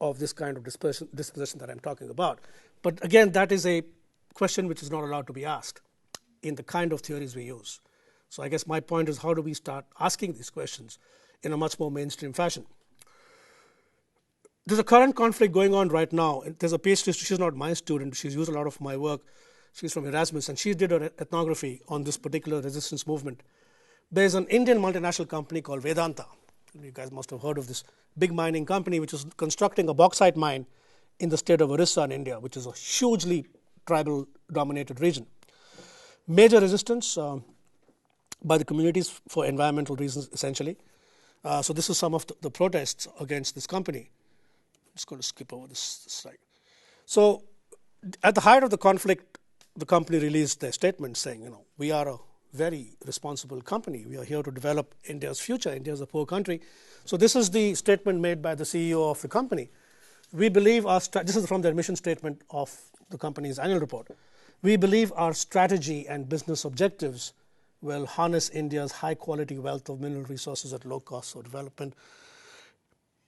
of this kind of disposition that I'm talking about. But again, that is a question which is not allowed to be asked in the kind of theories we use. So I guess my point is, how do we start asking these questions in a much more mainstream fashion? There's a current conflict going on right now. There's a PhD, she's not my student, she's used a lot of my work. She's from Erasmus, and she did her ethnography on this particular resistance movement. There's an Indian multinational company called Vedanta. You guys must have heard of this big mining company which is constructing a bauxite mine in the state of Orissa in India, which is a hugely tribal-dominated region. Major resistance by the communities for environmental reasons, essentially. So this is some of the protests against this company. I'm just going to skip over this slide. So at the height of the conflict, the company released their statement saying, we are a very responsible company. We are here to develop India's future. India is a poor country. So this is the statement made by the CEO of the company. We believe this is from their mission statement of the company's annual report. We believe our strategy and business objectives will harness India's high-quality wealth of mineral resources at low cost for development,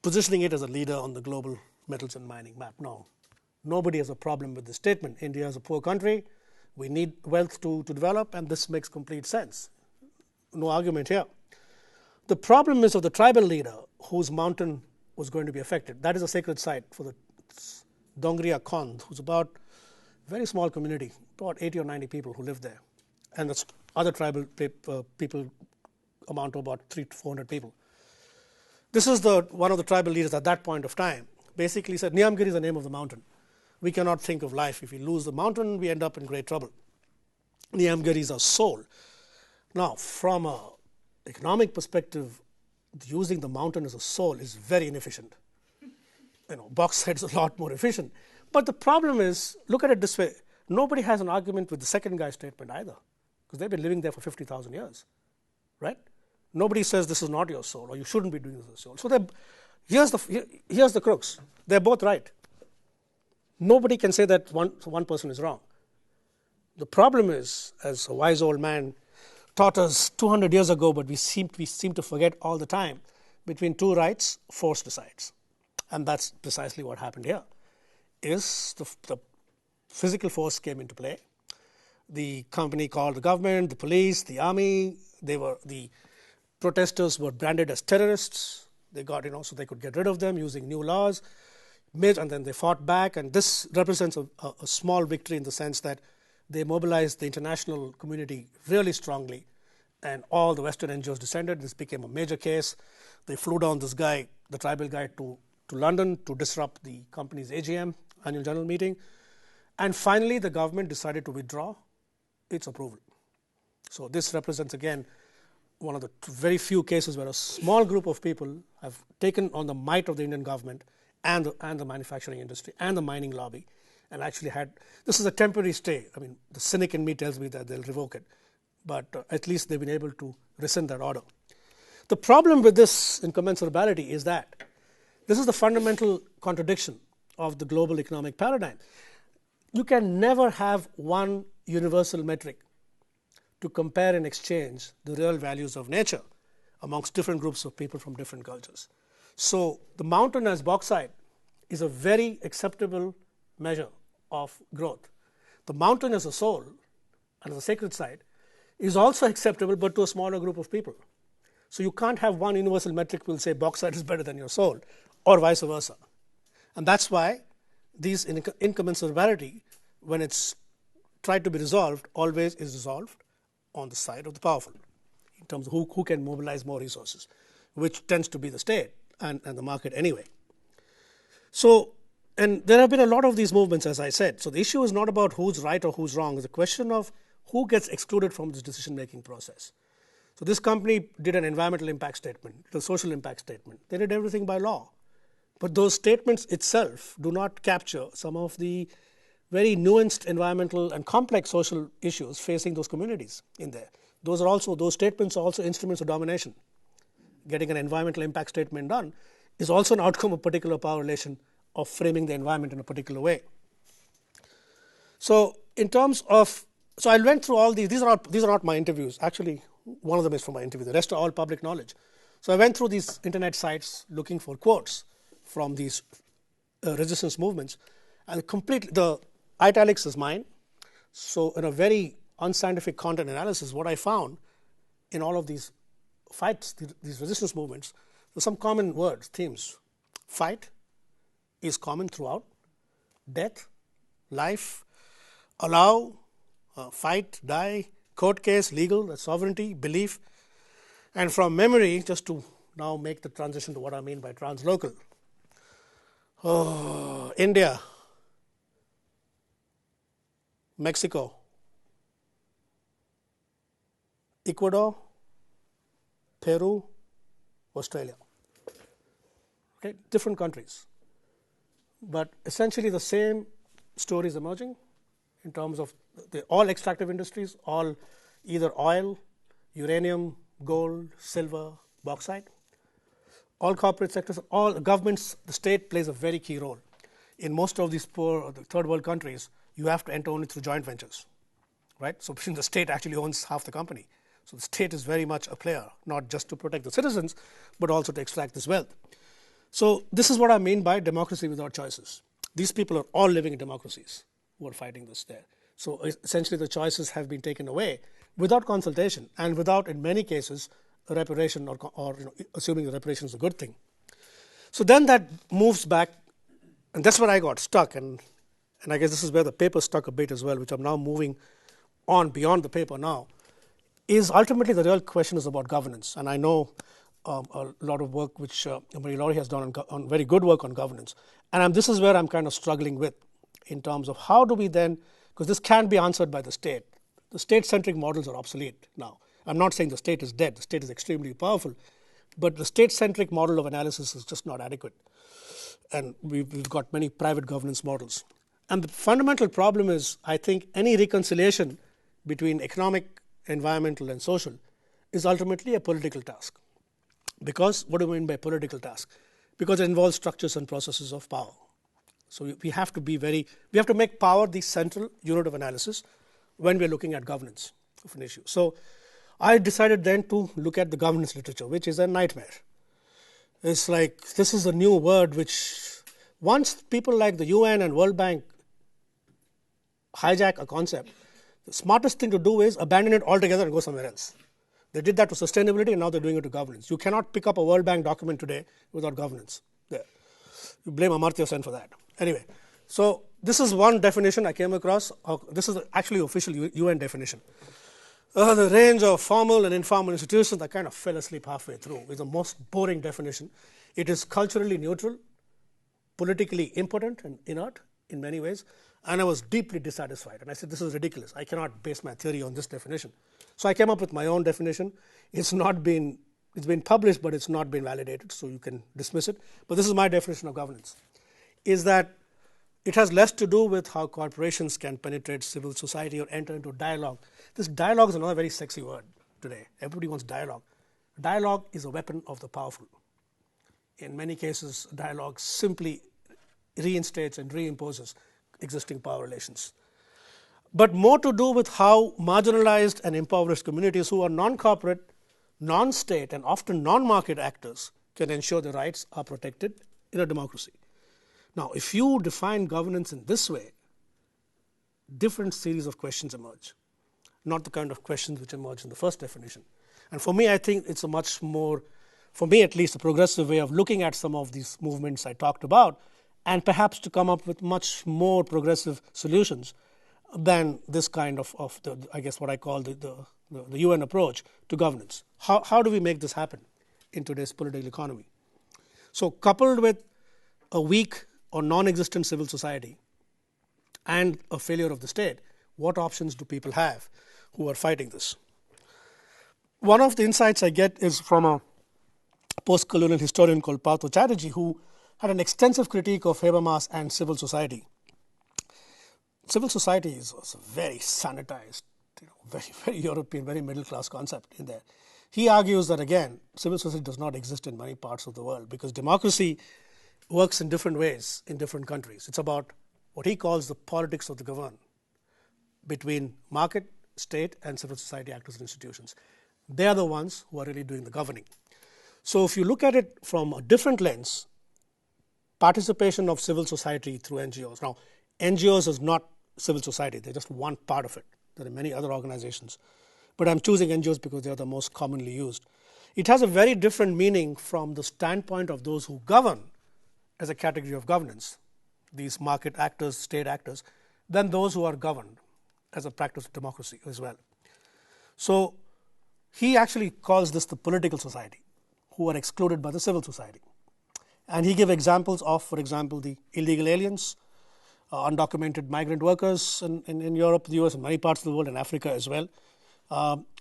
positioning it as a leader on the global metals and mining map. No, nobody has a problem with this statement. India is a poor country. We need wealth to develop, and this makes complete sense. No argument here. The problem is of the tribal leader whose mountain was going to be affected. That is a sacred site for the Dongriya Kond, who's about a very small community, about 80 or 90 people who live there. And the other tribal people amount to about 300 to 400 people. This is one of the tribal leaders at that point of time basically said, Niyamgiri is the name of the mountain. We cannot think of life. If we lose the mountain, we end up in great trouble. Niyamgiri is our soul. Now, from an economic perspective, using the mountain as a soul is very inefficient. Bauxite is a lot more efficient. But the problem is, look at it this way. Nobody has an argument with the second guy's statement either, because they've been living there for 50,000 years, right? Nobody says this is not your soul, or you shouldn't be doing this as your soul. So here's the crux. They're both right. Nobody can say that one person is wrong. The problem is, as a wise old man taught us 200 years ago, but we seem to forget all the time, between two rights, force decides. And that's precisely what happened here. Is the physical force came into play. The company called the government, the police, the army. The protesters were branded as terrorists. They got, so they could get rid of them using new laws. And then they fought back. And this represents a small victory in the sense that they mobilized the international community really strongly. And all the Western NGOs descended. This became a major case. They flew down this guy, the tribal guy, to London to disrupt the company's AGM, annual general meeting. And finally, the government decided to withdraw its approval. So this represents, again, one of the very few cases where a small group of people have taken on the might of the Indian government and the manufacturing industry and the mining lobby, and actually had, this is a temporary stay. I mean, the cynic in me tells me that they'll revoke it, but at least they've been able to rescind that order. The problem with this incommensurability is that this is the fundamental contradiction of the global economic paradigm. You can never have one universal metric to compare and exchange the real values of nature amongst different groups of people from different cultures. So the mountain as bauxite is a very acceptable measure of growth. The mountain as a soul and as a sacred site is also acceptable, but to a smaller group of people. So you can't have one universal metric will say bauxite is better than your soul, or vice versa. And that's why these incommensurability, when it's tried to be resolved, always is resolved on the side of the powerful in terms of who can mobilize more resources, which tends to be the state and the market anyway. So, and there have been a lot of these movements, as I said. So the issue is not about who's right or who's wrong. It's a question of who gets excluded from this decision-making process. So this company did an environmental impact statement, the social impact statement. They did everything by law. But those statements itself do not capture some of the very nuanced environmental and complex social issues facing those communities in there. Those statements are also instruments of domination. Getting an environmental impact statement done is also an outcome of particular power relation of framing the environment in a particular way. So in terms of, so I went through all these are not my interviews. Actually, one of them is from my interview. The rest are all public knowledge. So I went through these internet sites looking for quotes from these resistance movements, and the italics is mine. So in a very unscientific content analysis, what I found in all of these fights, these resistance movements, there's some common words, themes. Fight is common throughout. Death, life, allow, fight, die, court case, legal, that's sovereignty, belief. And from memory, just to now make the transition to what I mean by translocal. India, Mexico, Ecuador, Peru, Australia. Okay, different countries, but essentially the same story is emerging in terms of all extractive industries, all either oil, uranium, gold, silver, bauxite. All corporate sectors, all governments, the state plays a very key role. In most of these poor third world countries, you have to enter only through joint ventures, right? So the state actually owns half the company. So the state is very much a player, not just to protect the citizens, but also to extract this wealth. So this is what I mean by democracy without choices. These people are all living in democracies who are fighting this there. So essentially the choices have been taken away without consultation and without, in many cases, a reparation or assuming the reparation is a good thing. So then that moves back, and that's where I got stuck, and I guess this is where the paper stuck a bit as well, which I'm now moving on beyond the paper now, is ultimately the real question is about governance. And I know a lot of work which Marie Laurie has done on very good work on governance. And this is where I'm kind of struggling with in terms of how do we then, because this can't be answered by the state. The state-centric models are obsolete now. I'm not saying the state is dead. The state is extremely powerful. But the state-centric model of analysis is just not adequate. And we've got many private governance models. And the fundamental problem is, I think, any reconciliation between economic, environmental, and social is ultimately a political task. Because, what do I mean by political task? Because it involves structures and processes of power. So we have to make power the central unit of analysis when we're looking at governance of an issue. So I decided then to look at the governance literature, which is a nightmare. It's like, this is a new word which, once people like the UN and World Bank hijack a concept, the smartest thing to do is abandon it altogether and go somewhere else. They did that to sustainability, and now they're doing it to governance. You cannot pick up a World Bank document today without governance. There. You blame Amartya Sen for that. Anyway, so this is one definition I came across. This is actually official UN definition. The range of formal and informal institutions, I kind of fell asleep halfway through. It's the most boring definition. It is culturally neutral, politically impotent and inert in many ways, And I was deeply dissatisfied. And I said, this is ridiculous. I cannot base my theory on this definition. So I came up with my own definition. It's been published, but it's not been validated, so you can dismiss it. But this is my definition of governance, is that it has less to do with how corporations can penetrate civil society or enter into dialogue. This dialogue is another very sexy word today. Everybody wants dialogue. Dialogue is a weapon of the powerful. In many cases, dialogue simply reinstates and reimposes existing power relations. But more to do with how marginalized and impoverished communities who are non-corporate, non-state, and often non-market actors can ensure their rights are protected in a democracy. Now, if you define governance in this way, different series of questions emerge, not the kind of questions which emerge in the first definition. And for me, I think it's a much more, for me at least, a progressive way of looking at some of these movements I talked about, and perhaps to come up with much more progressive solutions than this kind of the, I guess what I call the UN approach to governance. How do we make this happen in today's political economy? So coupled with a weak or non-existent civil society and a failure of the state, what options do people have who are fighting this? One of the insights I get is from a post-colonial historian called Prof. Banerjee, who had an extensive critique of Habermas and civil society. Civil society is also very sanitized, very, very European, very middle-class concept in there. He argues that, again, civil society does not exist in many parts of the world because democracy works in different ways in different countries. It's about what he calls the politics of the governed between market, state, and civil society actors and institutions. They are the ones who are really doing the governing. So if you look at it from a different lens, participation of civil society through NGOs. Now, NGOs is not civil society. They're just one part of it. There are many other organizations. But I'm choosing NGOs because they are the most commonly used. It has a very different meaning from the standpoint of those who govern as a category of governance, these market actors, state actors, than those who are governed as a practice of democracy as well. So he actually calls this the political society, who are excluded by the civil society. And he gives examples of, for example, the illegal aliens, undocumented migrant workers in Europe, the US, and many parts of the world, and Africa as well,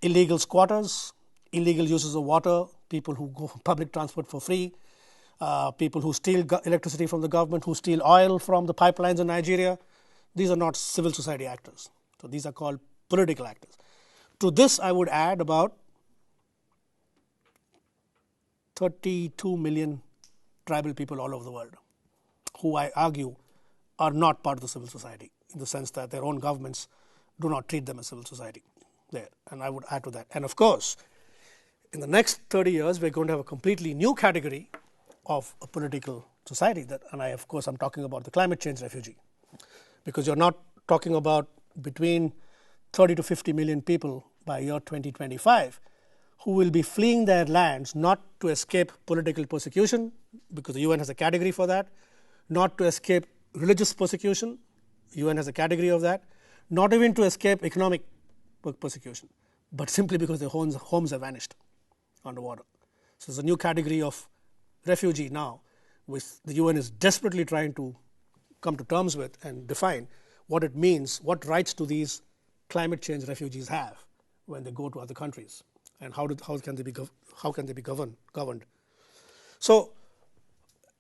illegal squatters, illegal users of water, people who go for public transport for free, people who steal electricity from the government, who steal oil from the pipelines in Nigeria. These are not civil society actors. So these are called political actors. To this, I would add about 32 million tribal people all over the world, who I argue are not part of the civil society, in the sense that their own governments do not treat them as civil society there. And I would add to that. And of course, in the next 30 years, we're going to have a completely new category of a political society. And of course, I'm talking about the climate change refugee, because you're not talking about between 30 to 50 million people by year 2025 who will be fleeing their lands, not to escape political persecution, because the UN has a category for that, not to escape religious persecution, UN has a category of that, not even to escape economic persecution, but simply because their homes have vanished underwater. So there's a new category of refugee now, which the UN is desperately trying to come to terms with and define what it means, what rights do these climate change refugees have when they go to other countries, and how can they be governed. So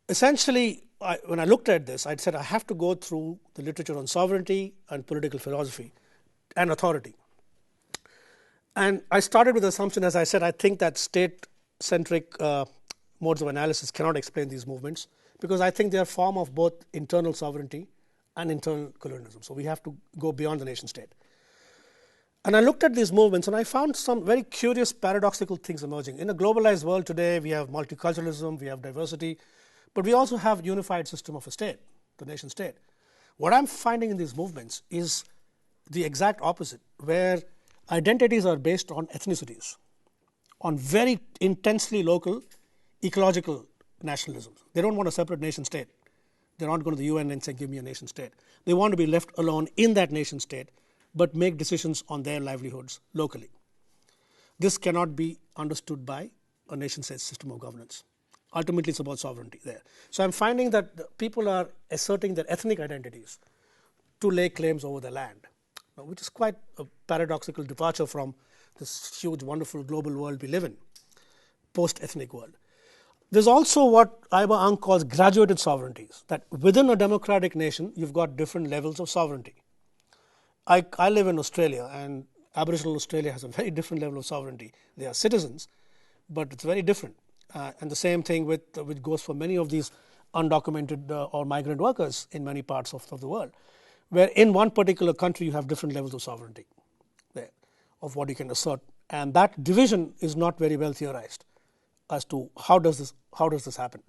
essentially, when I looked at this, I said I have to go through the literature on sovereignty and political philosophy and authority. And I started with the assumption, as I said, I think that state-centric modes of analysis cannot explain these movements, because I think they are a form of both internal sovereignty and internal colonialism. So we have to go beyond the nation state. And I looked at these movements and I found some very curious paradoxical things emerging. In a globalized world today, we have multiculturalism, we have diversity, but we also have unified system of a state, the nation state. What I'm finding in these movements is the exact opposite, where identities are based on ethnicities, on very intensely local ecological nationalism. They don't want a separate nation state. They're not going to the UN and say, give me a nation state. They want to be left alone in that nation state, but make decisions on their livelihoods locally. This cannot be understood by a nation-state system of governance. Ultimately, it's about sovereignty there. So I'm finding that people are asserting their ethnic identities to lay claims over the land, which is quite a paradoxical departure from this huge, wonderful global world we live in, post-ethnic world. There's also what Iba Ang calls graduated sovereignties, that within a democratic nation, you've got different levels of sovereignty. I live in Australia, and Aboriginal Australia has a very different level of sovereignty. They are citizens, but it's very different. And the same thing which goes for many of these undocumented or migrant workers in many parts of the world, where in one particular country you have different levels of sovereignty there, of what you can assert. And that division is not very well theorized as to how does this happen.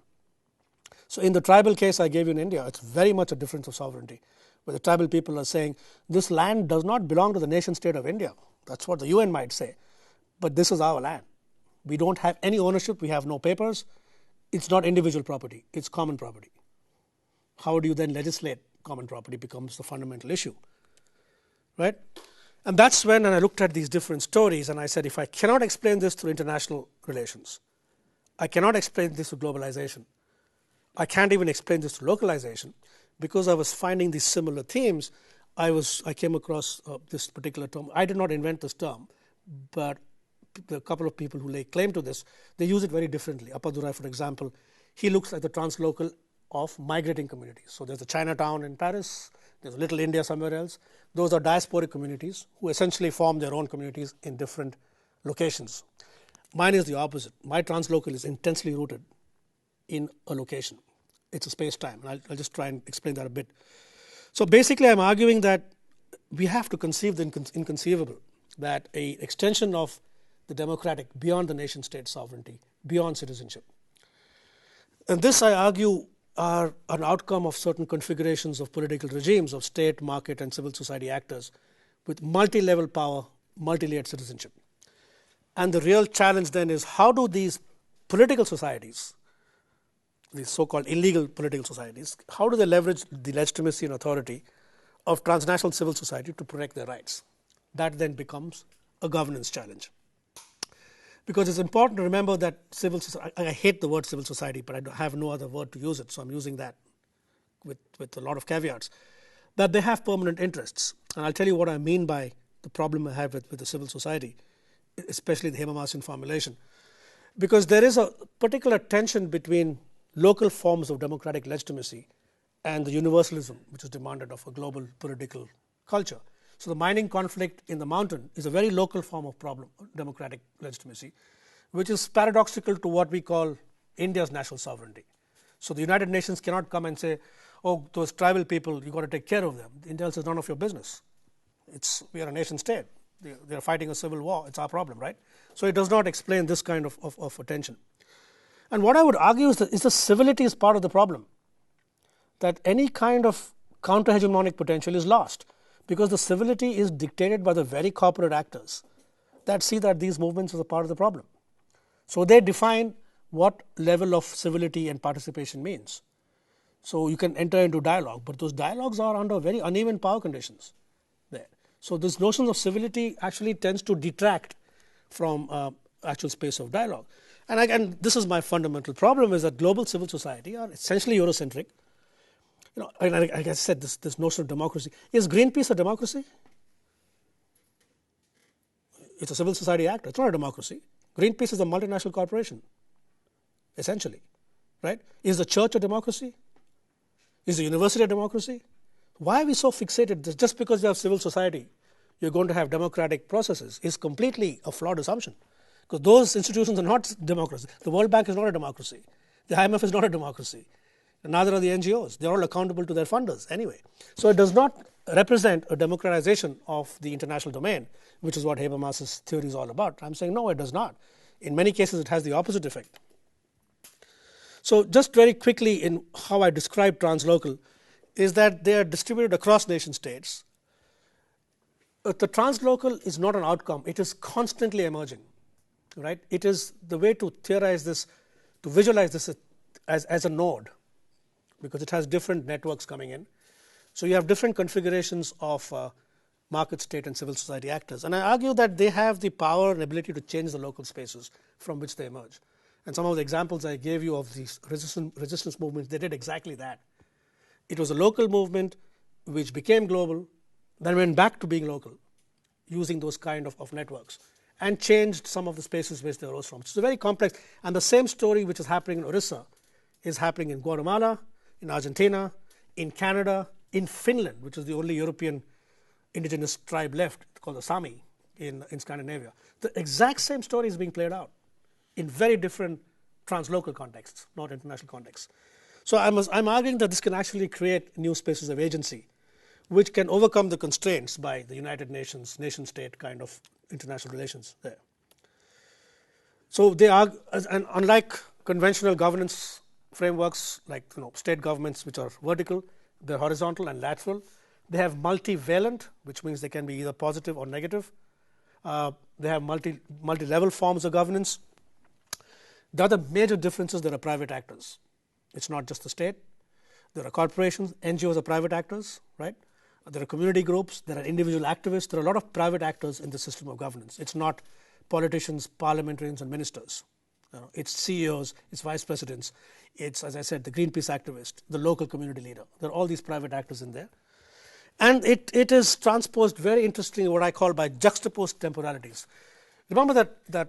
So in the tribal case I gave you in India, it's very much a difference of sovereignty, where the tribal people are saying this land does not belong to the nation state of India. That's what the UN might say, but this is our land. We don't have any ownership, we have no papers. It's not individual property, it's common property. How do you then legislate common property becomes the fundamental issue, right? And that's when I looked at these different stories and I said, if I cannot explain this through international relations, I cannot explain this through globalization, I can't even explain this through localization, because I was finding these similar themes, I came across this particular term. I did not invent this term, but a couple of people who lay claim to this, they use it very differently. Appadurai, for example, he looks like the translocal of migrating communities. So there's a Chinatown in Paris, there's a Little India somewhere else. Those are diasporic communities who essentially form their own communities in different locations. Mine is the opposite. My translocal is intensely rooted in a location. It's a space-time, and I'll just try and explain that a bit. So basically I'm arguing that we have to conceive the inconceivable, that an extension of the democratic beyond the nation state sovereignty, beyond citizenship. And this, I argue, are an outcome of certain configurations of political regimes of state, market, and civil society actors with multi-level power, multi-layered citizenship. And the real challenge then is, how do these political societies, these so-called illegal political societies, how do they leverage the legitimacy and authority of transnational civil society to protect their rights? That then becomes a governance challenge. Because it's important to remember that civil society, I hate the word civil society, but I have no other word to use it, so I'm using that with a lot of caveats, that they have permanent interests. And I'll tell you what I mean by the problem I have with the civil society, especially the Hemamasian formulation. Because there is a particular tension between local forms of democratic legitimacy and the universalism which is demanded of a global political culture. So the mining conflict in the mountain is a very local form of democratic legitimacy, which is paradoxical to what we call India's national sovereignty. So the United Nations cannot come and say, oh, those tribal people, you've got to take care of them. India says none of your business. We are a nation state. They are fighting a civil war. It's our problem, right? So it does not explain this kind of attention. And what I would argue is that the civility is part of the problem, that any kind of counter-hegemonic potential is lost, because the civility is dictated by the very corporate actors that see that these movements are a part of the problem. So they define what level of civility and participation means. So you can enter into dialogue, but those dialogues are under very uneven power conditions there. So this notion of civility actually tends to detract from actual space of dialogue. And again, this is my fundamental problem, is that global civil society are essentially Eurocentric. Like I said, this notion of democracy. Is Greenpeace a democracy? It's a civil society actor. It's not a democracy. Greenpeace is a multinational corporation, essentially, right? Is the church a democracy? Is the university a democracy? Why are we so fixated that just because you have civil society, you're going to have democratic processes is completely a flawed assumption. Because those institutions are not democracy. The World Bank is not a democracy. The IMF is not a democracy. And neither are the NGOs. They're all accountable to their funders anyway. So it does not represent a democratization of the international domain, which is what Habermas's theory is all about. I'm saying no, it does not. In many cases, it has the opposite effect. So just very quickly in how I describe translocal is that they are distributed across nation states. The translocal is not an outcome. It is constantly emerging, right? It is the way to theorize this, to visualize this as a node, because it has different networks coming in. So you have different configurations of market, state, and civil society actors. And I argue that they have the power and ability to change the local spaces from which they emerge. And some of the examples I gave you of these resistance movements, they did exactly that. It was a local movement which became global, then went back to being local, using those kind of networks, and changed some of the spaces which they arose from. It's very complex, and the same story which is happening in Orissa is happening in Guatemala, in Argentina, in Canada, in Finland, which is the only European indigenous tribe left, called the Sami, in Scandinavia. The exact same story is being played out in very different translocal contexts, not international contexts. So I'm arguing that this can actually create new spaces of agency, which can overcome the constraints by the United Nations, nation-state kind of international relations there. So they are, and unlike conventional governance frameworks like state governments, which are vertical, they're horizontal and lateral. They have multivalent, which means they can be either positive or negative. They have multi-level forms of governance. The other major differences, there are private actors. It's not just the state. There are corporations, NGOs are private actors, right? There are community groups, there are individual activists. There are a lot of private actors in the system of governance. It's not politicians, parliamentarians, and ministers. It's CEOs, it's vice presidents, it's, as I said, the Greenpeace activist, the local community leader. There are all these private actors in there. And it is transposed very interestingly, what I call by juxtaposed temporalities. Remember that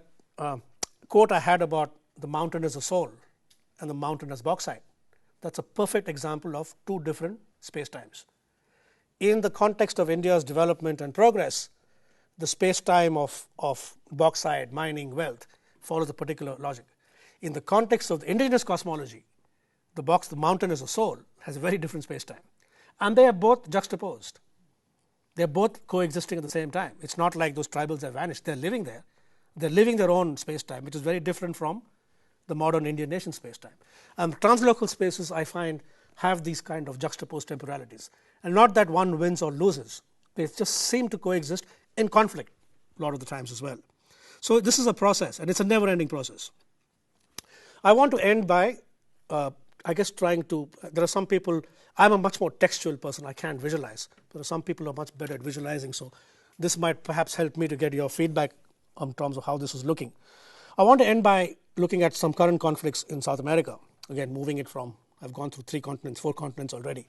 quote I had about the mountain as a soul and the mountain as bauxite? That's a perfect example of two different space-times. In the context of India's development and progress, the space-time of bauxite, mining, wealth follows a particular logic. In the context of the indigenous cosmology, the mountain as a soul has a very different space-time. And they are both juxtaposed. They are both coexisting at the same time. It's not like those tribals have vanished. They're living there. They're living their own space-time, which is very different from the modern Indian nation space-time. And translocal spaces, I find, have these kind of juxtaposed temporalities. And not that one wins or loses. They just seem to coexist in conflict a lot of the times as well. So this is a process, and it's a never-ending process. I want to end by, trying to, there are some people, I'm a much more textual person, I can't visualize. There are some people who are much better at visualizing, so this might perhaps help me to get your feedback in terms of how this is looking. I want to end by looking at some current conflicts in South America. Again, moving it from, I've gone through 4 continents already.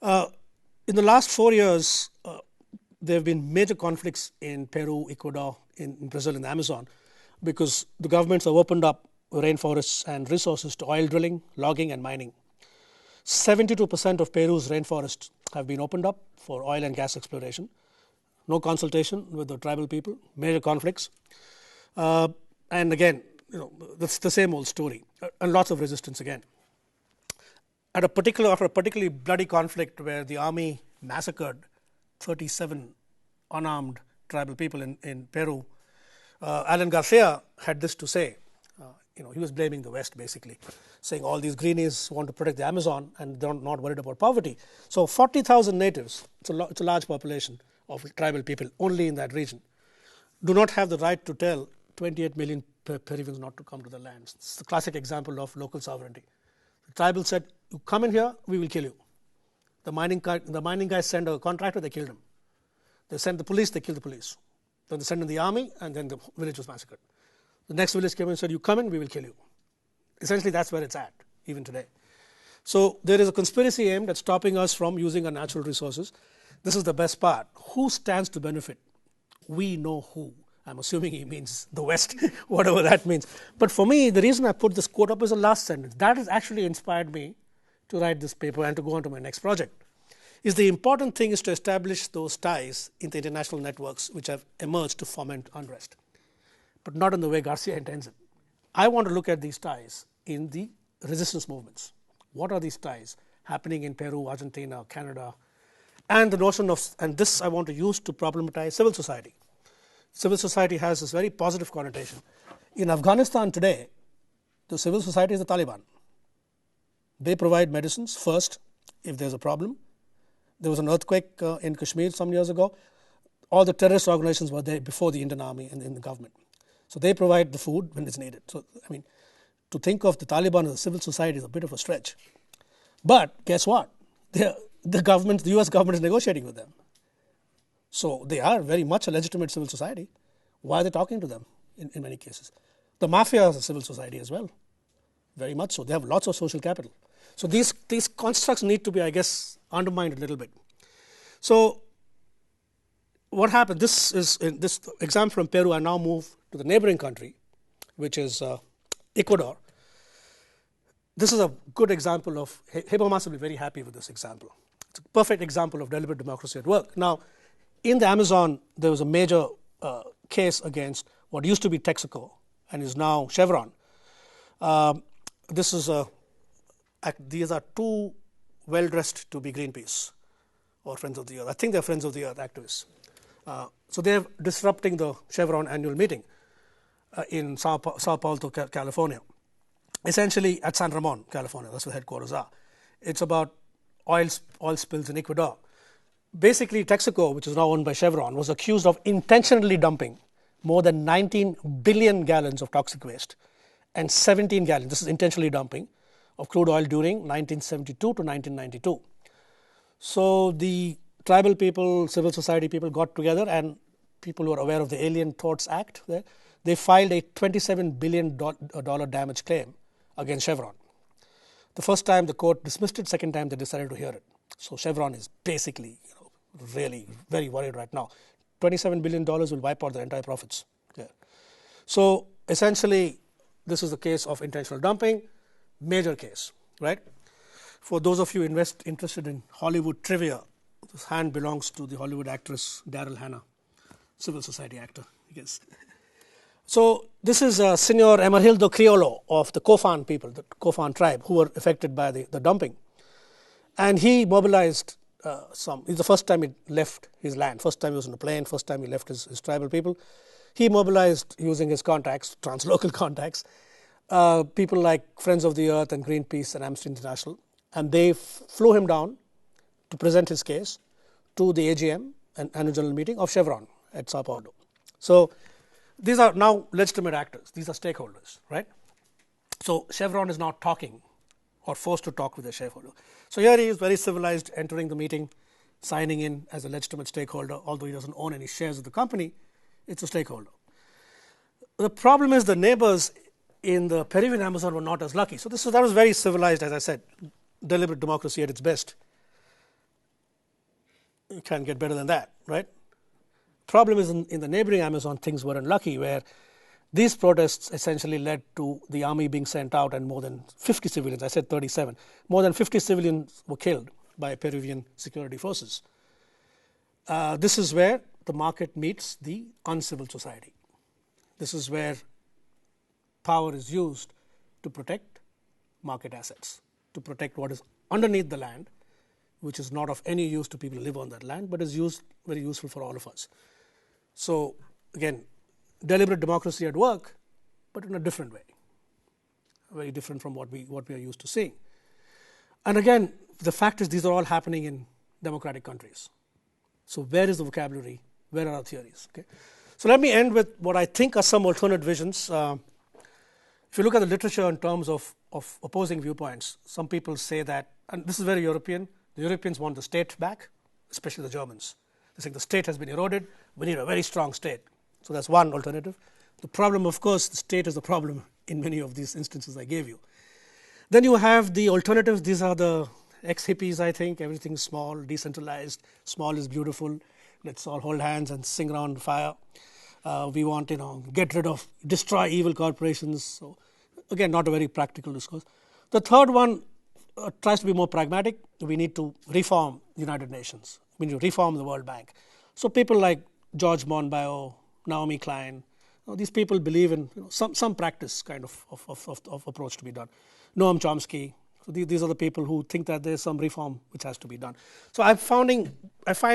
In the last 4 years, there have been major conflicts in Peru, Ecuador, in Brazil, and the Amazon, because the governments have opened up rainforests and resources to oil drilling, logging, and mining. 72% of Peru's rainforests have been opened up for oil and gas exploration. No consultation with the tribal people, major conflicts. And again, that's the same old story, and lots of resistance again. After a particularly bloody conflict where the army massacred 37 unarmed tribal people in Peru, Alan Garcia had this to say. He was blaming the West, basically, saying all these greenies want to protect the Amazon and they're not worried about poverty. So 40,000 natives, it's a large population of tribal people only in that region, do not have the right to tell 28 million Peruvians not to come to the lands. It's the classic example of local sovereignty. The tribal said, you come in here, we will kill you. The mining guys send a contractor, they killed him. They send the police, they killed the police. Then they send in the army, and then the village was massacred. The next village came and said, you come in, we will kill you. Essentially, that's where it's at, even today. So there is a conspiracy aimed at stopping us from using our natural resources. This is the best part. Who stands to benefit? We know who. I'm assuming he means the West, whatever that means. But for me, the reason I put this quote up is the last sentence. That has actually inspired me to write this paper and to go on to my next project. Is the important thing is to establish those ties in the international networks which have emerged to foment unrest, but not in the way Garcia intends it. I want to look at these ties in the resistance movements. What are these ties happening in Peru, Argentina, Canada, and the notion of, and this I want to use to problematize civil society. Civil society has this very positive connotation. In Afghanistan today, the civil society is the Taliban. They provide medicines first if there's a problem. There was an earthquake in Kashmir some years ago. All the terrorist organizations were there before the Indian army and the government. So they provide the food when it's needed. So, to think of the Taliban as a civil society is a bit of a stretch. But guess what? The US government is negotiating with them. So they are very much a legitimate civil society. Why are they talking to them in many cases? The mafia is a civil society as well. Very much so. They have lots of social capital. So these constructs need to be, I guess, undermined a little bit. So what happened? This is in this example from Peru. I now move to the neighboring country, which is Ecuador. This is a good example of Habermas will be very happy with this example. It's a perfect example of deliberate democracy at work. Now, in the Amazon, there was a major case against what used to be Texaco and is now Chevron. These are two well-dressed to be Greenpeace or Friends of the Earth. I think they're Friends of the Earth activists. So they're disrupting the Chevron annual meeting in Sao Paulo, California. Essentially at San Ramon, California. That's where the headquarters are. It's about oil spills in Ecuador. Basically, Texaco, which is now owned by Chevron, was accused of intentionally dumping more than 19 billion gallons of toxic waste and 17 gallons, this is intentionally dumping, of crude oil during 1972 to 1992. So the tribal people, civil society people got together, and people who are aware of the Alien Torts Act, they filed a $27 billion damage claim against Chevron. The first time the court dismissed it, second time they decided to hear it. So Chevron is basically really very worried right now. $27 billion will wipe out their entire profits. Yeah. So essentially, this is the case of intentional dumping, major case, right? For those of you interested in Hollywood trivia, this hand belongs to the Hollywood actress Daryl Hannah, civil society actor, I guess. So this is Senor Emergildo Criollo of the Cofan people, the Cofan tribe, who were affected by the dumping. And he mobilized it's the first time he left his land, first time he was on a plane, first time he left his tribal people. He mobilized using his contacts, translocal contacts, people like Friends of the Earth and Greenpeace and Amnesty International. And they flew him down to present his case to the AGM, an annual general meeting of Chevron at Sao Paulo. So these are now legitimate actors. These are stakeholders, right? So Chevron is not talking or forced to talk with their shareholder. So here he is, very civilized, entering the meeting, signing in as a legitimate stakeholder, although he doesn't own any shares of the company, it's a stakeholder. The problem is the neighbors in the Peruvian Amazon were not as lucky. So that was very civilized, as I said, deliberate democracy at its best. You can't get better than that, right? Problem is in the neighboring Amazon, things were unlucky, where these protests essentially led to the army being sent out and more than 50 civilians, I said 37, more than 50 civilians were killed by Peruvian security forces. This is where the market meets the uncivil society. This is where power is used to protect market assets, to protect what is underneath the land, which is not of any use to people who live on that land, but is very useful for all of us. So again, deliberate democracy at work, but in a different way, very different from what we are used to seeing. And again, the fact is these are all happening in democratic countries. So where is the vocabulary? Where are our theories? Okay. So let me end with what I think are some alternate visions. If you look at the literature in terms of opposing viewpoints, some people say that, and this is very European, the Europeans want the state back, especially the Germans. They think the state has been eroded, we need a very strong state. So that's one alternative. The problem, of course, the state is the problem in many of these instances I gave you. Then you have the alternatives. These are the ex-hippies, I think. Everything's small, decentralized, small is beautiful. Let's all hold hands and sing around the fire. We want, get rid of, destroy evil corporations. So again, not a very practical discourse. The third one tries to be more pragmatic. We need to reform the United Nations. We need to reform the World Bank. So people like George Monbiot, Naomi Klein, these people believe in some practice kind of approach to be done. Noam Chomsky. So these are the people who think that there's some reform which has to be done. So I find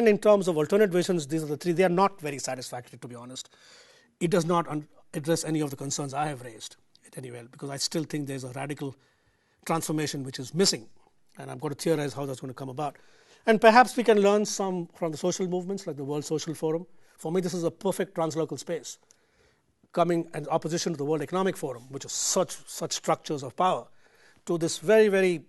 in terms of alternate visions, these are the three. They are not very satisfactory, to be honest. It does not address any of the concerns I have raised at any well, because I still think there's a radical transformation which is missing, and I'm going to theorize how that's going to come about. And perhaps we can learn some from the social movements like the World Social Forum. For me, this is a perfect translocal space, coming in opposition to the World Economic Forum, which is such structures of power, to this very, very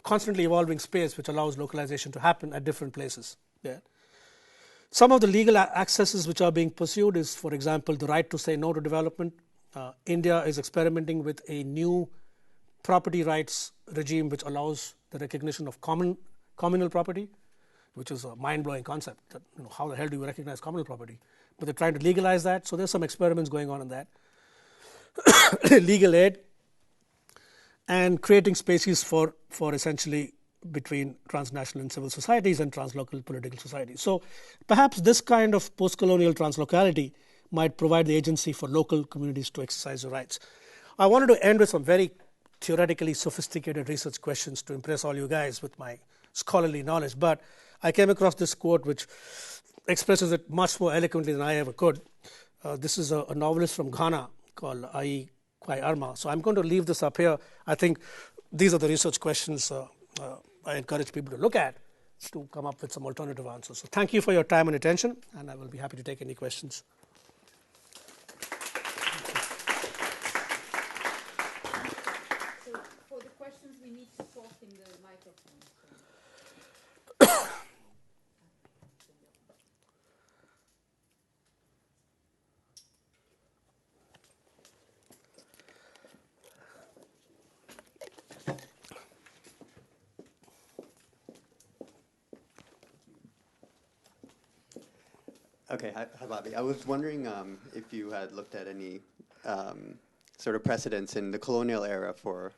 constantly evolving space which allows localization to happen at different places. Yeah. Some of the legal accesses which are being pursued is, for example, the right to say no to development. India is experimenting with a new property rights regime which allows the recognition of common communal property, which is a mind-blowing concept. That, how the hell do you recognize communal property? But they're trying to legalize that, so there's some experiments going on in that. Legal aid and creating spaces for essentially between transnational and civil societies and translocal political societies. So perhaps this kind of post-colonial translocality might provide the agency for local communities to exercise their rights. I wanted to end with some very theoretically sophisticated research questions to impress all you guys with my scholarly knowledge, but I came across this quote which expresses it much more eloquently than I ever could. This is a novelist from Ghana called Ai Kwai Arma. So I'm going to leave this up here. I think these are the research questions I encourage people to look at to come up with some alternative answers. So thank you for your time and attention, and I will be happy to take any questions. So for the questions, we need to talk in the microphone. Okay, hi Bobby. I was wondering if you had looked at any sort of precedents in the colonial era for,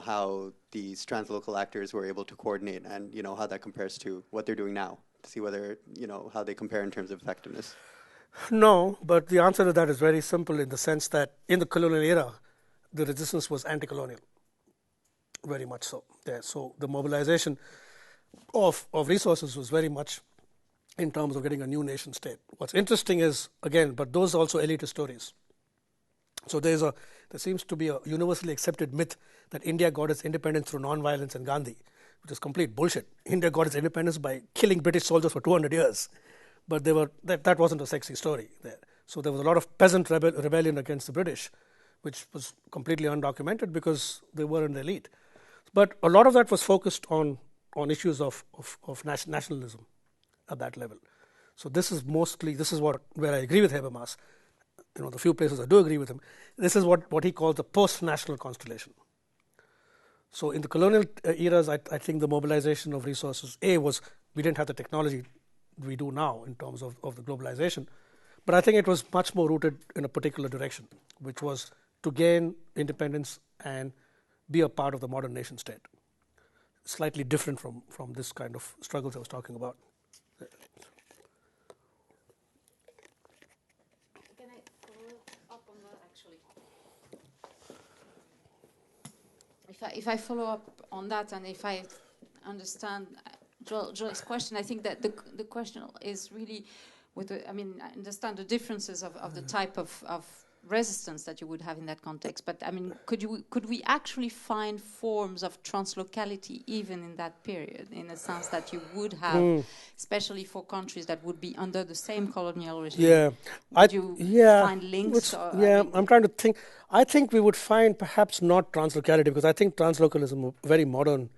how these translocal actors were able to coordinate, and how that compares to what they're doing now, to see whether how they compare in terms of effectiveness. No, but the answer to that is very simple in the sense that in the colonial era, the resistance was anti-colonial, very much so. There, so the mobilization of resources was very much in terms of getting a new nation state. What's interesting is, again, but those are also elitist stories. So there seems to be a universally accepted myth that India got its independence through non-violence and Gandhi, which is complete bullshit. India got its independence by killing British soldiers for 200 years. But that wasn't a sexy story there. So there was a lot of peasant rebellion against the British, which was completely undocumented because they were an elite. But a lot of that was focused on issues of nationalism at that level. So this is where I agree with Habermas. The few places I do agree with him. This is what he calls the post-national constellation. So in the colonial eras, I think the mobilization of resources, was we didn't have the technology we do now in terms of the globalization, but I think it was much more rooted in a particular direction, which was to gain independence and be a part of the modern nation state. Slightly different from this kind of struggles I was talking about. Can I follow up on that, actually? If I follow up on that, and if I understand Joel's question, I think that the question is really, I understand the differences of the type of resistance that you would have in that context, but could we actually find forms of translocality even in that period, in a sense that you would have, especially for countries that would be under the same colonial regime? Yeah, would you find links? I'm trying to think. I think we would find perhaps not translocality, because I think translocalism is a very modern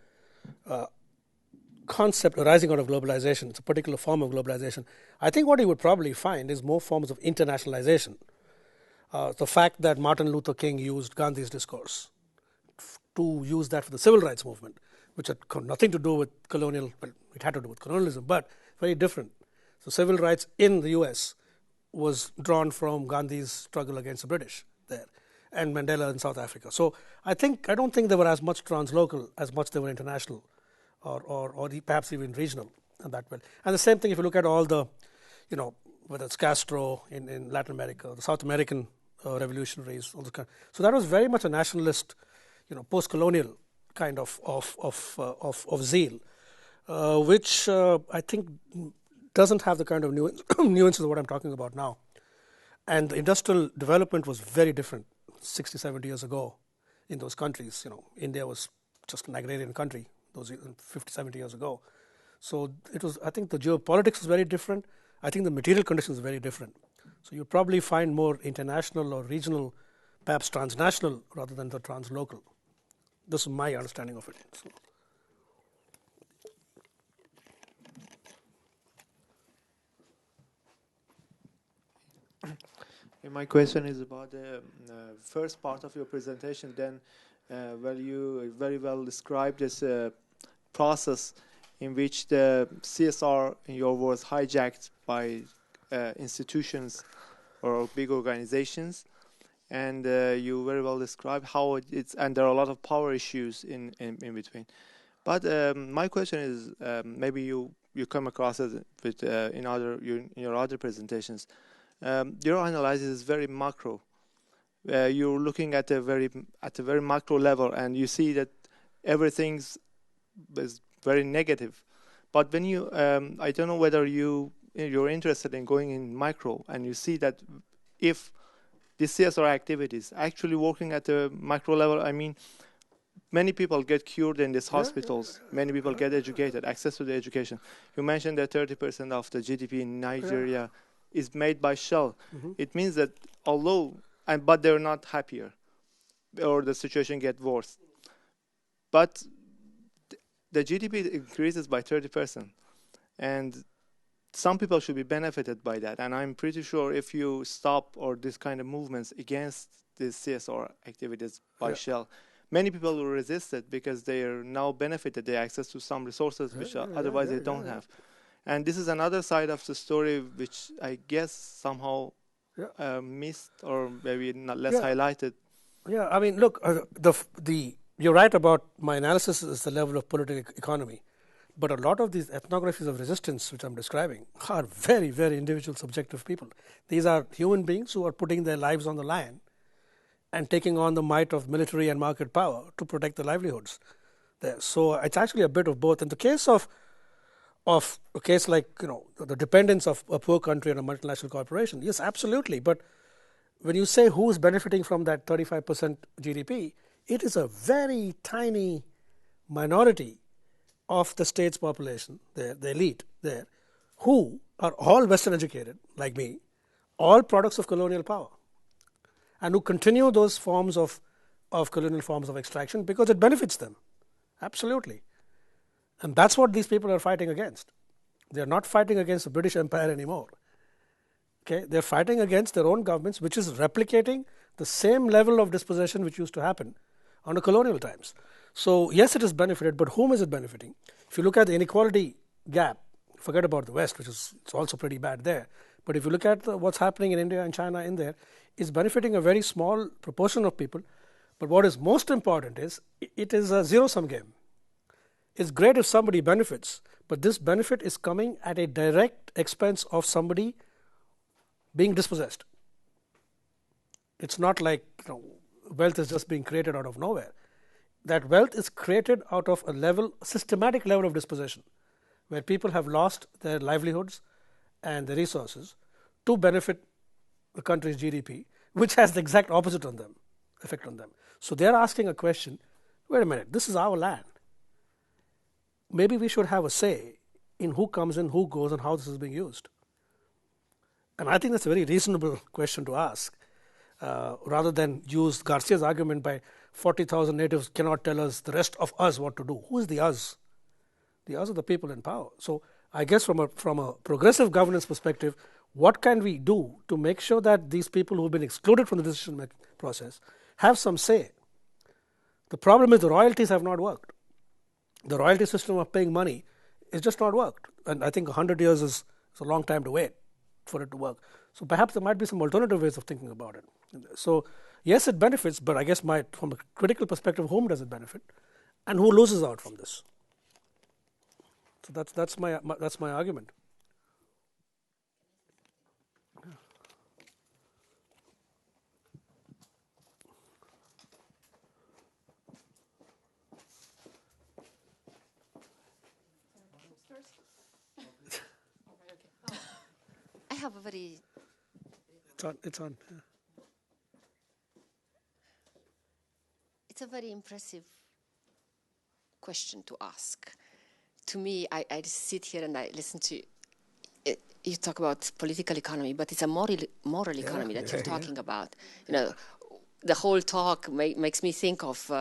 concept arising out of globalization. It's a particular form of globalization. I think what you would probably find is more forms of internationalization. The fact that Martin Luther King used Gandhi's discourse to use that for the civil rights movement, which had nothing to do with colonial, well, it had to do with colonialism, but very different. So civil rights in the US was drawn from Gandhi's struggle against the British there, and Mandela in South Africa. So I don't think they were as much translocal as much they were international, or perhaps even regional in that way. And the same thing if you look at all the, whether it's Castro in Latin America, the South American revolutionaries. So that was very much a nationalist, post-colonial kind of zeal, which I think doesn't have the kind of nuances of what I'm talking about now. And the industrial development was very different 60, 70 years ago in those countries. India was just an agrarian country those 50, 70 years ago. So I think the geopolitics is very different. I think the material conditions are very different. So you probably find more international or regional, perhaps transnational, rather than the translocal. This is my understanding of it. So. My question is about the first part of your presentation, then where you very well described this process in which the CSR, in your words, hijacked by institutions or big organizations, and you very well described how it's, and there are a lot of power issues in between. But my question is, maybe you come across it with in your other presentations. Your analysis is very macro. You're looking at a very macro level, and you see that everything's is very negative. But when you, I don't know whether you're interested in going in micro, and you see that if these CSR activities actually working at the micro level, I mean, many people get cured in these hospitals. Many people get educated, access to the education. You mentioned that 30% of the GDP in Nigeria is made by Shell. It means that although, but they're not happier, or the situation gets worse. But the GDP increases by 30%, and some people should be benefited by that. And I'm pretty sure if you stop or this kind of movements against these CSR activities by Shell, many people will resist it because they are now benefited. They have access to some resources which otherwise they don't have. And this is another side of the story which I guess somehow missed or maybe not less highlighted. Yeah, I mean, look, you're right about my analysis is the level of political economy. But a lot of these ethnographies of resistance, which I'm describing, are very, very individual, subjective people. These are human beings who are putting their lives on the line and taking on the might of military and market power to protect their livelihoods. So it's actually a bit of both. In the case of a case like the dependence of a poor country on a multinational corporation, yes, absolutely. But when you say who is benefiting from that 35% GDP, it is a very tiny minority of the state's population, the elite there, who are all Western educated, like me, all products of colonial power, and who continue those forms of colonial forms of extraction because it benefits them. Absolutely. And that's what these people are fighting against. They're not fighting against the British Empire anymore. Okay? They're fighting against their own governments, which is replicating the same level of dispossession which used to happen under colonial times. So yes, it is benefited, but whom is it benefiting? If you look at the inequality gap, forget about the West, which is it's also pretty bad there. But if you look at what's happening in India and China in there, it's benefiting a very small proportion of people. But what is most important is it is a zero-sum game. It's great if somebody benefits, but this benefit is coming at a direct expense of somebody being dispossessed. It's not like wealth is just being created out of nowhere. That wealth is created out of a systematic level of dispossession, where people have lost their livelihoods and the resources to benefit the country's GDP, which has the exact opposite effect on them. So they're asking a question, wait a minute, this is our land. Maybe we should have a say in who comes in, who goes, and how this is being used. And I think that's a very reasonable question to ask, rather than use Garcia's argument by 40,000 natives cannot tell us, the rest of us, what to do. Who is the us? The us are the people in power. So I guess from a progressive governance perspective, what can we do to make sure that these people who have been excluded from the decision-making process have some say? The problem is the royalties have not worked. The royalty system of paying money is just not worked. And I think 100 years is a long time to wait for it to work. So perhaps there might be some alternative ways of thinking about it. So yes, it benefits, but I guess from a critical perspective, whom does it benefit, and who loses out from this? So that's my argument. I have a very... It's on. Yeah. It's a very impressive question to ask. To me, I sit here and I listen to it. You talk about political economy, but it's a moral economy that you're talking about. The whole talk makes me think of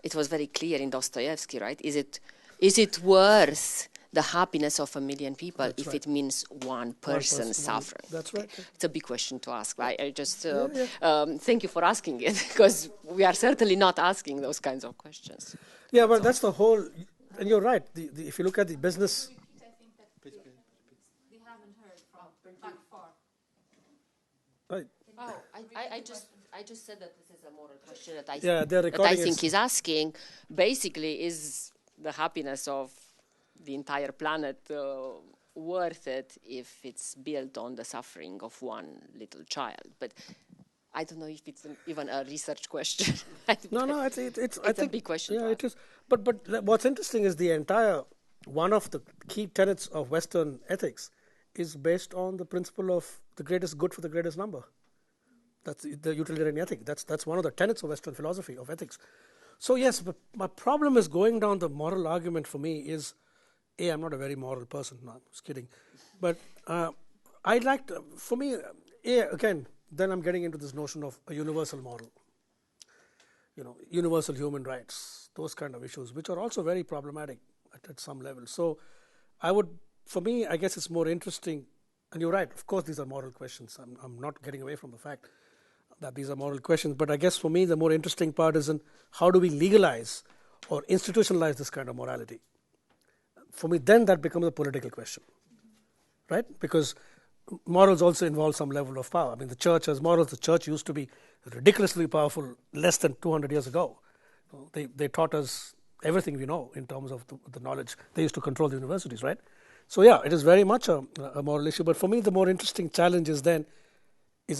it was very clear in Dostoevsky, right? Is it worth the happiness of 1 million people if it means one person suffering? That's right. It's a big question to ask. I just thank you for asking it, because we are certainly not asking those kinds of questions. Yeah, but that's the whole and you're right. If you look at the business, They haven't heard from back far. right? Oh, I just said that this is a moral question that Yeah, they're that I recording think it. he's asking. Basically, is the happiness of the entire planet worth it if it's built on the suffering of one little child? But I don't know if it's even a research question. No, it's I It's a think, big question yeah, to it is. But what's interesting is the entire one of the key tenets of Western ethics is based on the principle of the greatest good for the greatest number. That's the utilitarian ethic. That's one of the tenets of Western philosophy of ethics. So yes, but my problem is going down the moral argument for me is, I'm not a very moral person. No, I'm just kidding. But I'd like to, for me, again, then I'm getting into this notion of a universal moral. Universal human rights, those kind of issues, which are also very problematic at some level. So for me, I guess it's more interesting, and you're right, of course these are moral questions. I'm not getting away from the fact that these are moral questions, but I guess for me the more interesting part is in how do we legalize or institutionalize this kind of morality. For me, then that becomes a political question, right? Because morals also involve some level of power. I mean, the church has morals. The church used to be ridiculously powerful less than 200 years ago. They taught us everything we know in terms of the knowledge. They used to control the universities, right? So yeah, it is very much a moral issue. But for me, the more interesting challenge is,